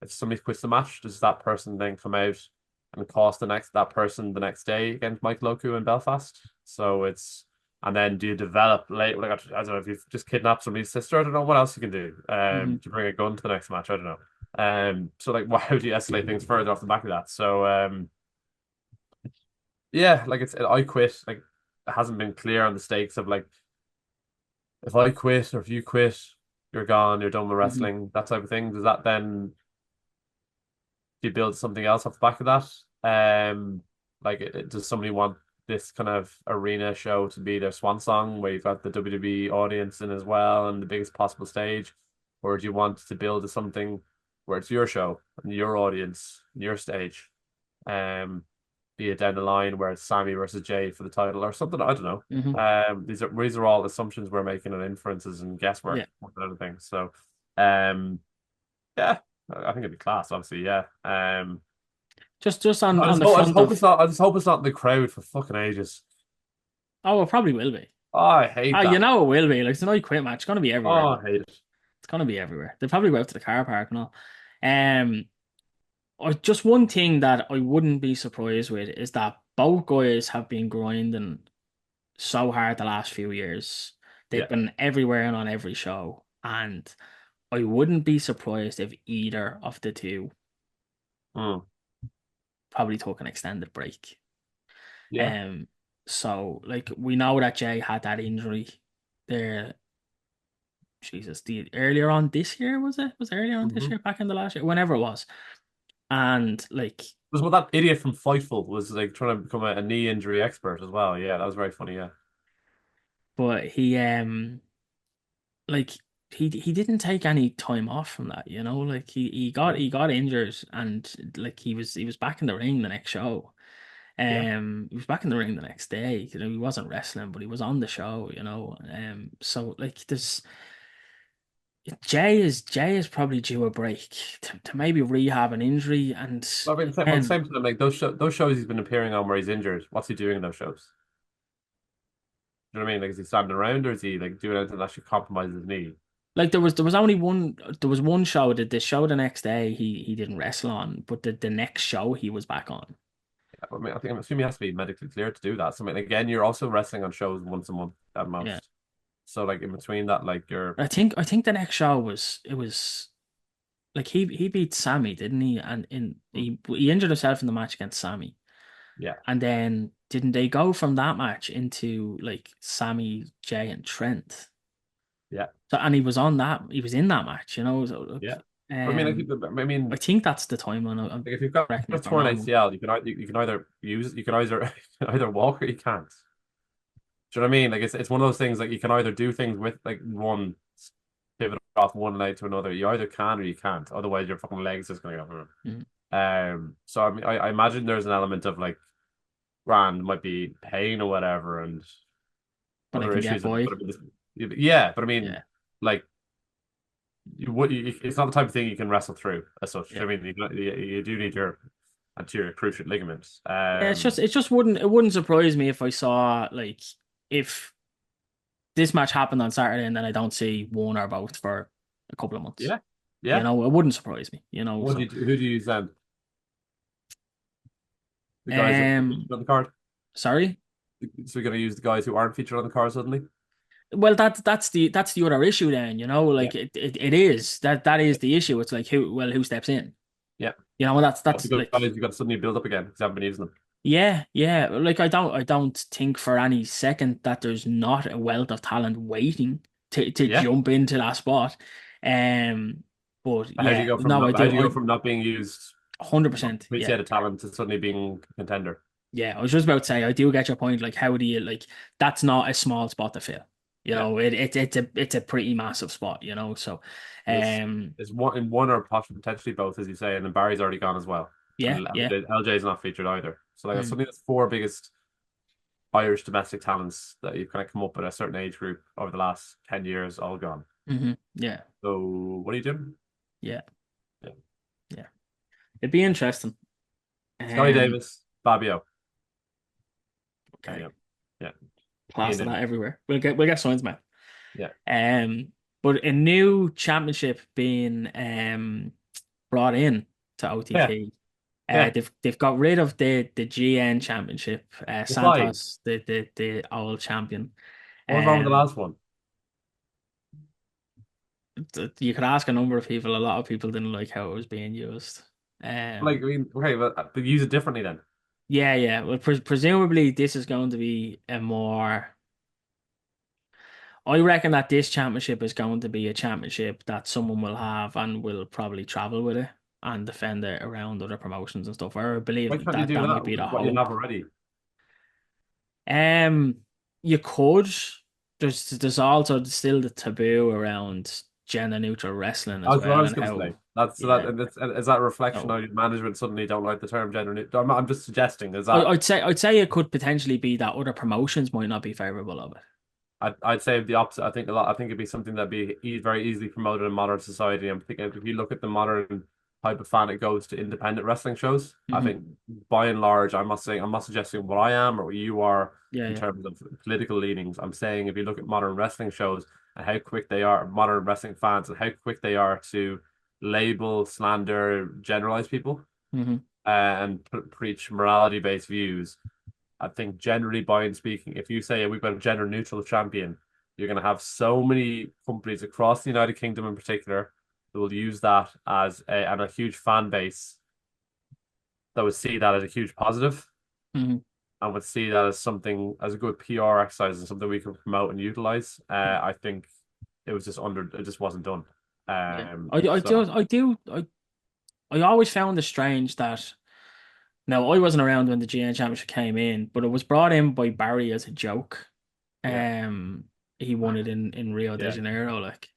if somebody quits the match, does that person then come out and cost that person the next day against Mike Loku in Belfast? So it's and then do you develop late? Like I don't know if you've just kidnapped somebody's sister. I don't know what else you can do. Do you bring a gun to the next match? I don't know. So like, how do you escalate things further off the back of that? So, yeah, like I quit. Like, it hasn't been clear on the stakes of like, if I quit or if you quit, you're gone, you're done with wrestling, that type of thing. Does that then do you build something else off the back of that? Like, does somebody want this kind of arena show to be their swan song, where you've got the WWE audience in as well and the biggest possible stage, or do you want to build something where it's your show and your audience, and your stage, be it down the line where it's Samy versus Jay for the title or something? I don't know. These are all assumptions we're making and inferences and guesswork more than anything. So, yeah, I think it'd be class. Obviously, yeah. Just on the front I just hope it's not in the crowd for fucking ages. Oh, it probably will be. Oh, I hate that. You know it will be. Like it's an I quit match. It's gonna be everywhere. Oh, I hate it. It's gonna be everywhere. They'll probably go out to the car park and all. Or just one thing that I wouldn't be surprised with is that both guys have been grinding so hard the last few years. They've been everywhere and on every show. And I wouldn't be surprised if either of the two probably took an extended break. So like we know that Jay had that injury there. Jesus, earlier on this year, was it? Was it earlier on this year, back in the last year, whenever it was. And like was what that idiot from Fightful was like trying to become a knee injury expert as well. Yeah, that was very funny, yeah. But he like he didn't take any time off from that, you know, like he got injured and like he was back in the ring the next show. He was back in the ring the next day. You know, he wasn't wrestling, but he was on the show, you know. So like there's Jay is probably due a break to maybe rehab an injury and Well, I mean, at the same time, like those shows he's been appearing on where he's injured, what's he doing in those shows? Do you know what I mean? Like, is he standing around or is he like doing anything that should compromise his knee? like there was only one show that the show the next day he didn't wrestle on, but the next show he was back on. I mean, I'm assuming he has to be medically cleared to do that. So I mean, again, you're also wrestling on shows once a month at most. Yeah. So like in between that, like I think the next show was like he beat Samy, didn't he? And he injured himself in the match against Samy. Yeah. And then didn't they go from that match into like Samy, Jay, and Trent? Yeah. So and he was in that match, you know. So, yeah. I mean, I think that's the timeline. Like if you've got a torn ACL, you can either use it, you can either walk or you can't. Do you know what I mean? Like it's one of those things like you can either do things with like one pivot off one leg to another. You either can or you can't. Otherwise, your fucking leg's just gonna go. So I mean, I imagine there's an element of like, grand might be pain or whatever, and other issues. Yeah, but I mean, like. It's not the type of thing you can wrestle through as such. I mean, you do need your anterior cruciate ligaments. It just wouldn't surprise me if I saw like if this match happened on Saturday and then I don't see one or both for a couple of months. Yeah. You know, it wouldn't surprise me. You know, who do you use then? The guys on the card. Sorry. So we're gonna use the guys who aren't featured on the card suddenly. Well, that's the other issue then, Yeah, like it is that is the issue. It's like who steps in? yeah. That's Because like you got to suddenly build up again because you haven't been using them. yeah. Like I don't think for any second that there's not a wealth of talent waiting to Yeah. jump into that spot. Um, but How do yeah, you go from no, I how do. do you go from not being used, 100%. Yeah. appreciated talent to suddenly being a contender? Yeah, I was just about to say, I do get your point. Like, how do you like? That's not a small spot to fill. Yeah. It's a pretty massive spot. So, There's um, there's one in one or potentially both, as you say, and then Barry's already gone as well. yeah, And yeah, LJ's not featured either. So like mm, suddenly that's four biggest Irish domestic talents that you've kind of come up at a certain age group over the last 10 years, all gone. yeah, So what are you doing? yeah, Yeah. yeah. It'd be interesting. Scotty Um, Davis, Fabio. There you okay, go. Yeah. Ian plaster that Newton. everywhere. We'll get signs, man. Yeah. But a new championship being brought in to Yeah. OTT. Yeah. They've got rid of the GN Championship. Why? Santos, the old champion. What was wrong with the Um, last one? you could ask a number of people. A lot of people didn't like how it was being used. Like, I Um, mean, okay, but use it differently then. yeah, yeah. Well, presumably this is going to be a more. I reckon that this championship is going to be a championship that someone will have and will probably travel with it and defend it around other promotions and stuff. Or I Why believe can't you that do that that might be with the what you have hope. already? Um, you could. There's also still the taboo around gender neutral wrestling as That's what I well was and going to say. how That's so that, yeah. and is that a reflection So on your management suddenly don't like the term gender neutral? I'm just suggesting. Is I, that I'd say it could potentially be that other promotions might not be favorable of it. I'd say the opposite. I think a lot. I think it'd be something that'd be very easily promoted in modern society. I'm thinking if you look at the modern type of fan that goes to independent wrestling shows, I Hmm. think by and large, I'm not suggesting what I am or what you are Yeah, in yeah. terms of political leanings. I'm saying if you look at modern wrestling shows and how quick they are, modern wrestling fans, and how quick they are to label, slander, generalize people, Hmm. and preach morality-based views. I think generally by and speaking, if you say we've got a gender neutral champion, you're going to have so many companies across the United Kingdom in particular that will use that as and a huge fan base that would see that as a huge positive Hmm. and would see that as something as a good PR exercise and something we can promote and utilize. I think it just wasn't done. Yeah. Um, I so do I always found it strange that now I wasn't around when the GN Championship came in, but it was brought in by Barry as a joke. yeah, Um, he won it in Rio de yeah. Janeiro, like,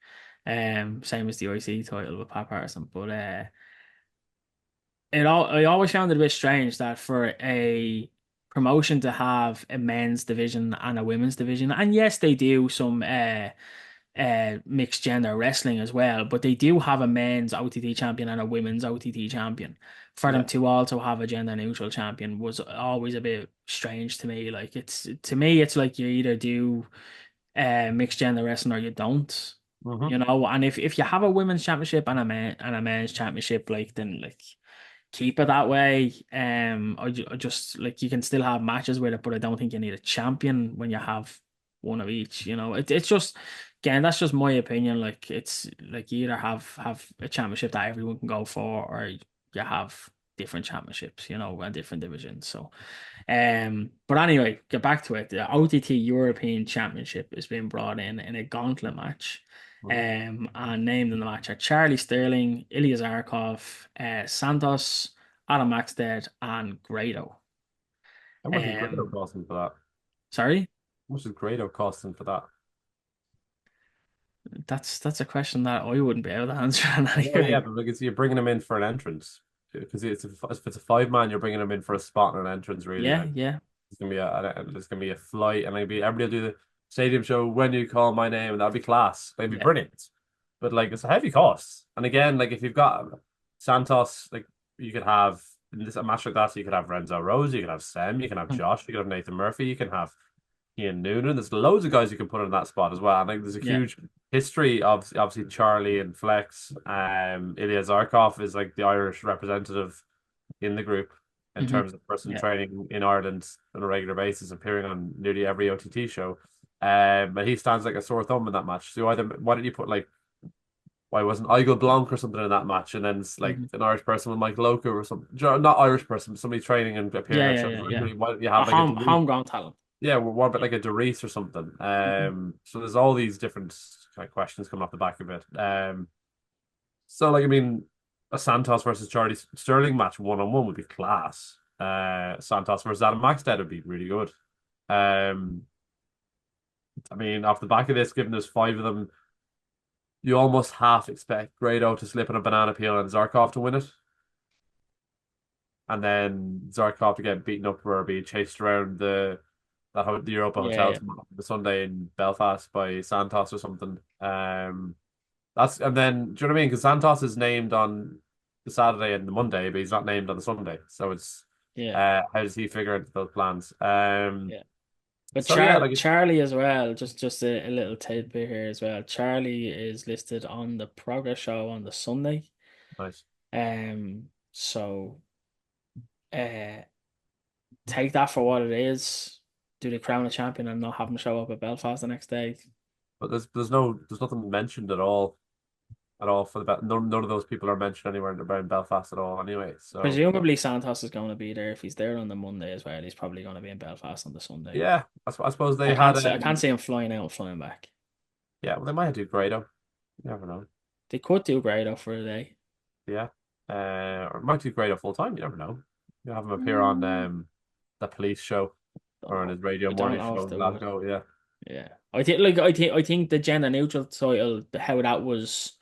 same as the IC title with Pat Patterson. But I always found it a bit strange that for a promotion to have a men's division and a women's division, and yes, they do some mixed gender wrestling as well, but they do have a men's OTT champion and a women's OTT champion. For them Yeah. to also have a gender neutral champion was always a bit strange to me. Like to me, it's like you either do mixed gender wrestling or you don't. Hmm. And if you have a women's championship and a men's championship, like then like keep it that way. I just like you can still have matches with it, but I don't think you need a champion when you have one of each. It's just again that's just my opinion. Like it's like you either have a championship that everyone can go for, or you have different championships, and different divisions. So, but anyway, get back to it. The OTT European Championship is being brought in a gauntlet match. And named in the match are Charlie Sterling, Ilya Zarkov, Santos, Adam Maxted, and Grado. How much is Grado Um, costing for that? sorry, How much is Grado costing for that? that's a question that I wouldn't be able to answer Well, yeah, anyway. but like you're bringing them in for an entrance because if it's a five man, you're bringing them in for a spot and an entrance. Really, Yeah, like yeah, there's gonna be a flight, and everybody will do the stadium show when you call my name, and that'll be class. It'd be yeah. brilliant. But like it's a heavy cost, and again, like if you've got Santos, like you could have in this a match like that, so you could have Renzo Rose, you could have Sam, you can have Josh, you could have Nathan Murphy, you can have Ian Noonan. There's loads of guys you can put in that spot as well. I think there's a Yeah. huge history of obviously Charlie and Flex. Ilya Zarkov is like the Irish representative in the group in Hmm. terms of person Yeah. training in Ireland on a regular basis, appearing on nearly every OTT show. But he stands like a sore thumb in that match. So why didn't you put like why wasn't Igor Blanc or something in that match, and then it's like Mhm. an Irish person with Mike Loco or something, not Irish person, somebody training and appearing Yeah, on yeah, shows. yeah, yeah. Why don't you A have like a Doris? homegrown talent. Yeah, what about Yeah. like a Doris or something? Mhm. So there's all these different kind of questions coming off the back of it. So like I mean, a Santos versus Charlie Sterling match 1-on-1 would be class. Santos versus Adam Maxted would be really good. Um, I mean, off the back of this, given there's five of them, you almost half expect Grado to slip on a banana peel and Zarkov to win it, and then Zarkov to get beaten up or be chased around the Europa Yeah, Hotel yeah. tomorrow, the Sunday in Belfast by Santos or something. That's and then do you know what I mean? Because Santos is named on the Saturday and the Monday, but he's not named on the Sunday. So it's Yeah. how does he figure into those plans? Yeah. But So yeah, like Charlie as well, just a little tidbit here as well. Charlie is listed on the Progress show on the Sunday. nice. So uh take that for what it is. Do the crown a champion and not have him show up at Belfast the next day. But there's nothing mentioned at all for the none of those people are mentioned anywhere around Belfast at all anyway. So Presumably Santos is going to be there. If he's there on the Monday as well, he's probably going to be in Belfast on the Sunday. yeah, I suppose they had I can't see him flying out and flying back. yeah, well they might do Grado. You never know. They could do Grado for a day. Yeah. Or might do Grado full time, you never know. You have him appear on Mm, the police show don't or on know. his radio I don't morning know show if in they would. Glasgow, yeah. Yeah, I think the gender neutral title, how that was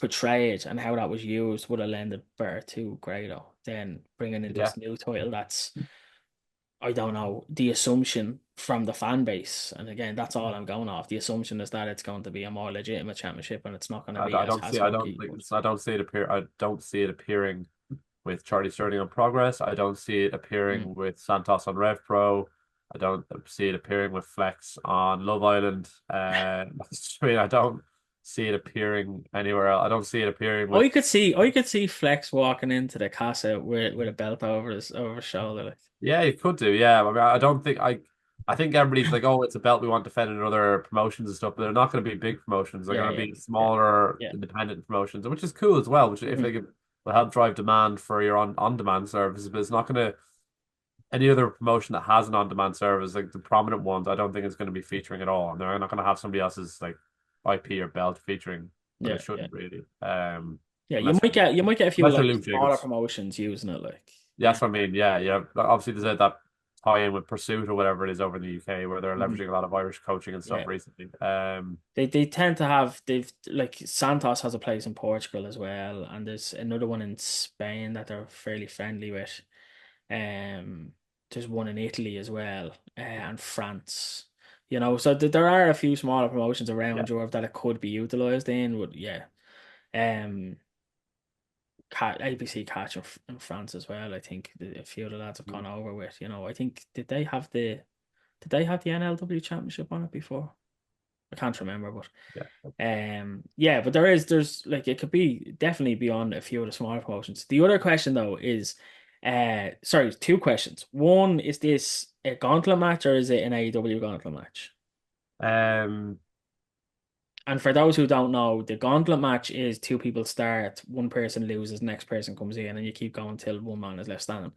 portrayed and how that was used would have lended better to Grado than bringing in Yeah. this new title. That's I don't know the assumption from the fan base, and again, that's all I'm going off. The assumption is that it's going to be a more legitimate championship, and it's not going to be as hokey. But I don't see it appearing with Charlie Sterling on Progress. I don't see it mm. appearing with Santos on Rev Pro. I don't see it appearing with Flex on Love Island. I mean, I don't see it appearing anywhere else. I don't see it appearing with. I could see Flex walking into the casa with a belt over his shoulder. Like, Yeah, you could do. Yeah, I mean, I don't think I think everybody's like, oh, it's a belt we want defended in other promotions and stuff, but they're not going to be big promotions. They're yeah, going to yeah, be yeah, smaller, yeah. independent promotions, which is cool as well. Which if Mhm. they could will help drive demand for your on demand service, but it's not going to any other promotion that has an on demand service, like the prominent ones. I don't think it's going to be featuring at all, and they're not going to have somebody else's like IP or belt featuring, but they Yeah, yeah. shouldn't really. Yeah, Unless you might get a few unless they're like Luke smaller Jacobs. promotions using it, like Yeah, yeah. that's what I mean. Yeah, yeah. Obviously, there's that tie-in with Pursuit or whatever it is over in the UK, where they're Mhm. leveraging a lot of Irish coaching and stuff Yeah. recently. They tend to have they've like Santos has a place in Portugal as well, and there's another one in Spain that they're fairly friendly with. Um, there's one in Italy as well, and France. So there are a few smaller promotions Yeah, around Europe that it could be utilized in. But yeah, um, ABC Catch in France as well. I think a few of the lads have gone over with. I think did they have the NLW Championship on it before? I can't remember, but yeah. yeah, but there's like it could be definitely beyond a few of the smaller promotions. The other question though is sorry, two questions. One, is this a gauntlet match or is it an AEW gauntlet match? Um, And for those who don't know, the gauntlet match is two people start, one person loses, next person comes in, and you keep going till one man is left standing.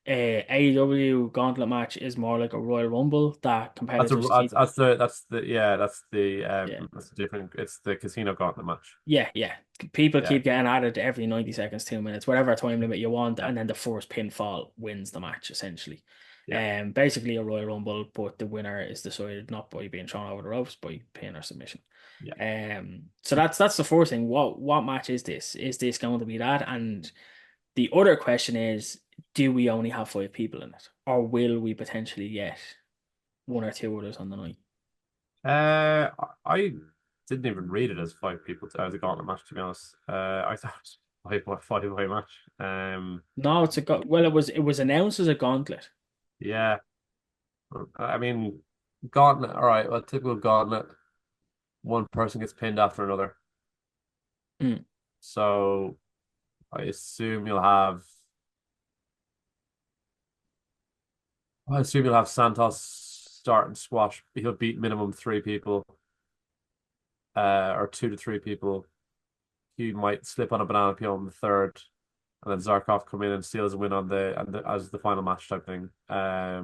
AEW gauntlet match is more like a Royal Rumble that competitors keep. Yeah, that's the different. It's the Casino Gauntlet match. yeah, yeah. People Yeah, keep getting added every 90 seconds, 2 minutes, whatever time limit you want, yeah, and then the first pinfall wins the match, essentially. yeah, Basically a Royal Rumble, but the winner is decided not by being thrown over the ropes, by pin or submission. yeah. So that's the first thing. What match is this? Is this going to be that? And the other question is, do we only have five people in it, or will we potentially get one or two others on the night? I didn't even read it as five people as a gauntlet match. To be honest, I thought it was five-way match. No, well, it was announced as a gauntlet. Yeah. I mean, gauntlet. All right, well, typical gauntlet. One person gets pinned after another. Mm. So I assume you'll have. I assume you'll have Santos. start and squash. He'll beat minimum 3 people, or 2 to 3 people. He might slip on a banana peel in the third, and then Zarkov come in and steals a win on as the final match type thing. That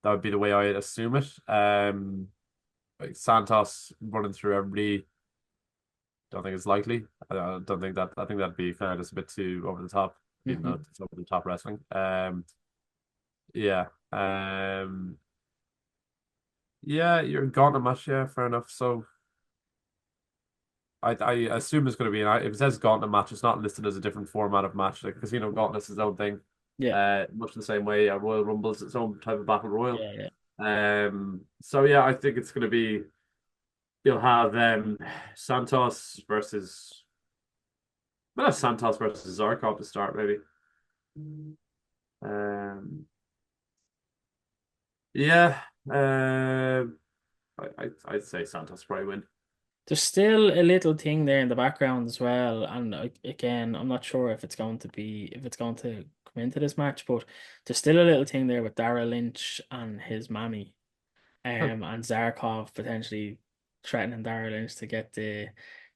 would be the way I assume it. Like Santos running through everybody, don't think it's likely. I don't think that. I think that'd be kind of just a bit too over the top, even though it's over the top wrestling. Yeah. Yeah, you're Gauntlet match. Yeah, fair enough. So I assume it's going to be if it says Gauntlet match, it's not listed as a different format of match. Like Casino Gauntlet's its own thing. Yeah. Much the same way a Royal Rumble's its own type of battle royal. Yeah. So yeah, I think it's going to be you'll have Santos versus we'll have Santos versus Zarkov to start maybe. Yeah. I'd say Santos probably win. There's still a little thing there in the background as well, and again, I'm not sure if it's going to come into this match, but there's still a little thing there with Dara Lynch and his mammy, and Zarkov potentially threatening Dara Lynch to get the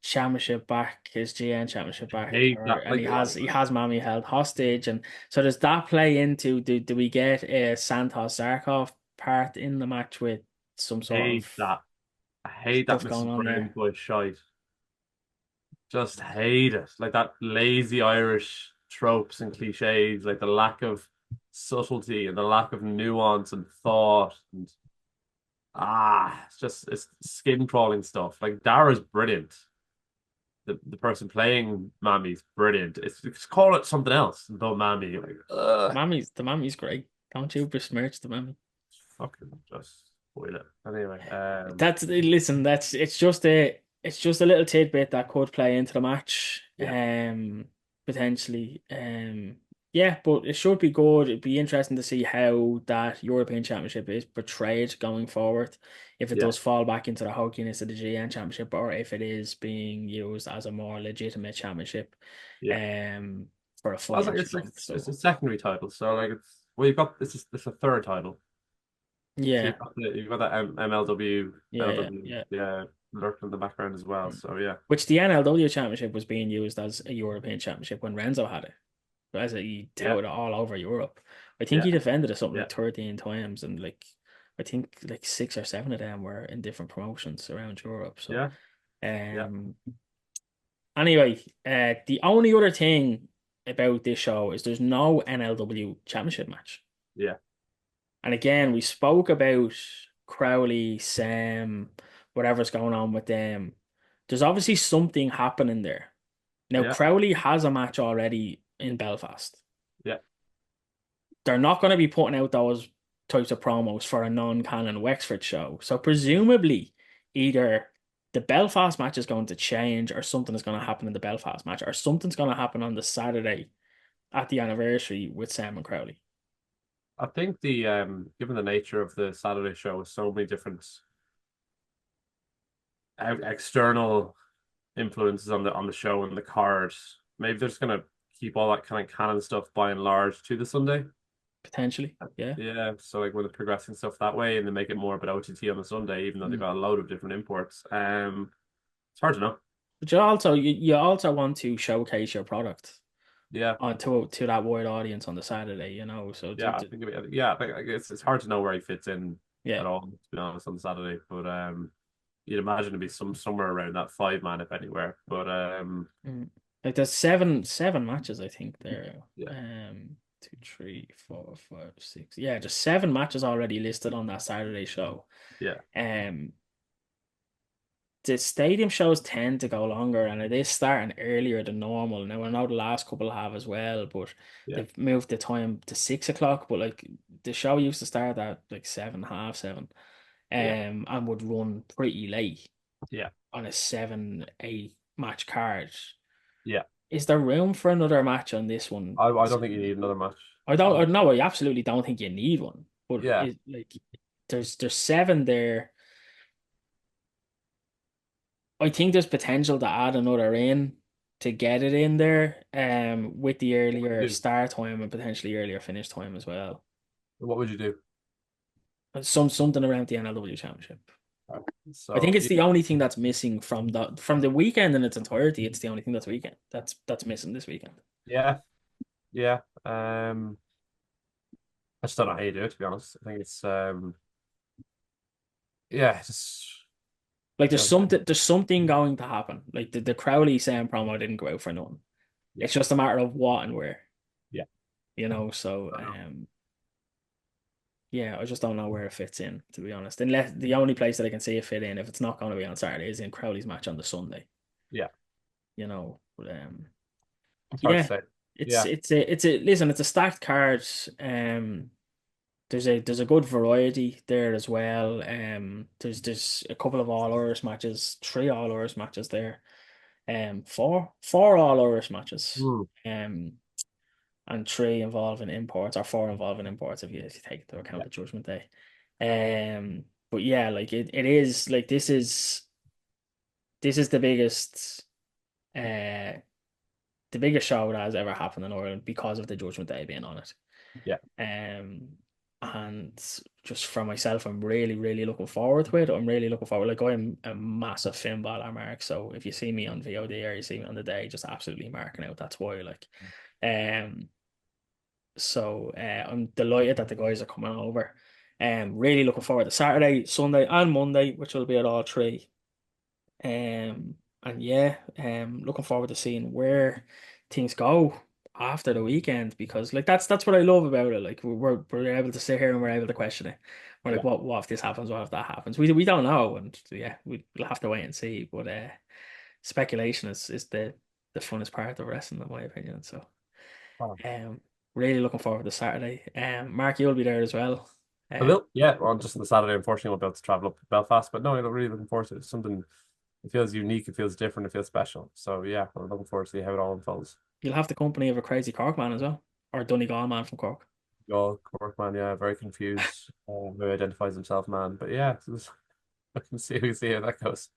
championship back, his GN championship back, Hate that. and he has mammy held hostage, and so does that play into do we get a Santos Zarkov part in the match with some sort Hate of that. I hate that stuff going Mrs. on Brown there? boy shite. Just hate it. Like that lazy Irish tropes and cliches, like the lack of subtlety and the lack of nuance and thought and it's skin crawling stuff. Like Dara's brilliant. The person playing Mammy's brilliant. It's call it something else than Mammy. Like The Mammy's great. Don't you besmirch the Mammy. fucking just spoil it. Anyway, It's just a little tidbit that could play into the match. Yeah. Potentially. Yeah, but it should be good. It'd be interesting to see how that European Championship is portrayed going forward. If it Yeah. does fall back into the whole Guinness of the GN Championship, or if it is being used as a more legitimate championship, Yeah. for a I was like, full month. So it's a secondary title, so like you've got it's a third title. So yeah, you've got that MLW, yeah. yeah, lurking in the background as well. So yeah, Which the NLW Championship was being used as a European Championship when Renzo had it. As he yeah, touted it all over Europe. I think yeah, he defended it something yeah, like 13 times, and I think like 6 or 7 of them were in different promotions around Europe. So yeah, yeah, um anyway, the only other thing about this show is there's no NLW Championship match. yeah, And again, we spoke about Crowley, Sam, whatever's going on with them. There's obviously something happening there. Now, yeah, Crowley has a match already in Belfast. yeah. They're not going to be putting out those types of promos for a non-canon Wexford show. So presumably, either the Belfast match is going to change, or something is going to happen in the Belfast match, or something's going to happen on the Saturday at the anniversary with Sam and Crowley. I think the given the nature of the Saturday show with so many different external influences on the show and the card, maybe they're just gonna keep all that kind of canon stuff by and large to the Sunday. Potentially, yeah. Yeah, so like when they're progressing stuff that way and they make it more about OTT on the Sunday, even though they've got a load of different imports. It's hard to know. But you also want to showcase your product Yeah, to that wide audience on the Saturday, you know. So yeah, I think like, it's hard to know where he fits in yeah. at all, to be honest, on Saturday. But you'd imagine it'd be somewhere around that 5 man if anywhere. But Like there's seven matches, I think there. yeah, 2, 3, 4, 5, 6. Yeah, just 7 matches already listed on that Saturday show. yeah, The stadium shows tend to go longer, and it is starting earlier than normal. Now I know the last couple have as well, but yeah, they've moved the time to 6 o'clock. But like the show used to start at like 7, half 7, yeah, and would run pretty late yeah, on a 7-8 match card. yeah. Is there room for another match on this one? I don't think you need another match. I don't. No, I absolutely don't think you need one. But Yeah, there's 7 there. I think there's potential to add another in to get it in there, with the earlier do? start time and potentially earlier finish time as well. What would you do? Something around the NLW Championship. I think So it's the only thing that's missing from the weekend in its entirety. It's the only thing that's missing this weekend. yeah, yeah. I just don't know how you do it, to be honest. I think it's yeah, just Like you know, there's something going to happen. Like the Crowley Sam promo didn't go out for nothing. yeah, It's just a matter of what and where, yeah. so I know. yeah, I just don't know where it fits in, to be honest. Unless the only place that I can see it fit in, if it's not going to be on Saturday, is in Crowley's match on the Sunday, Yeah, But it's hard to yeah, say. it's Yeah, it's a it's a listen, it's a stacked card. Um, there's a good variety there as well. There's a couple of all Irish matches, three all Irish matches there. Four all Irish matches. mm, And three involving imports, or four involving imports if you take into account yeah, the Judgment Day. But yeah, like it is like this is uh the biggest show that has ever happened in Ireland because of the Judgment Day being on it. yeah. Um, and just for myself, I'm really, really looking forward to it. I'm really looking forward. Like I'm a massive Finn Balor mark, so if you see me on VOD or you see me on the day, just absolutely marking out. That's why, like, um. So I'm delighted that the guys are coming over. Really looking forward to Saturday, Sunday, and Monday, which will be at all three. And yeah, looking forward to seeing where things go after the weekend, because like that's what I love about it. Like we're able to sit here and we're able to question it. We're like, Yeah. what if this happens? What if that happens? We don't know, and yeah, we'll have to wait and see. But speculation is the funnest part of wrestling, in my opinion. So. Oh. Um, really looking forward to Saturday. Mark, you'll be there as well. I Um, will. Yeah, well, just on the Saturday, unfortunately, we'll be able to travel up to Belfast. But no, I'm really looking forward to it. It's something. It feels unique. It feels different. It feels special. So yeah, I'm looking forward to see how it all unfolds. you'll have the company of a crazy Cork man as well, or Donegal man from Cork. Y'all, Cork man, yeah, very confused. Who identifies himself, man. But yeah, I can see how that goes.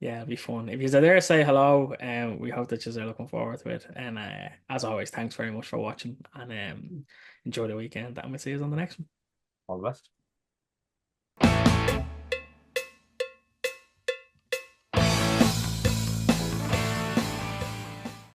Yeah, it'll be fun. If you're there, say hello. We hope that you're looking forward to it. And as always, thanks very much for watching, and enjoy the weekend. And we'll see you on the next one. All the best.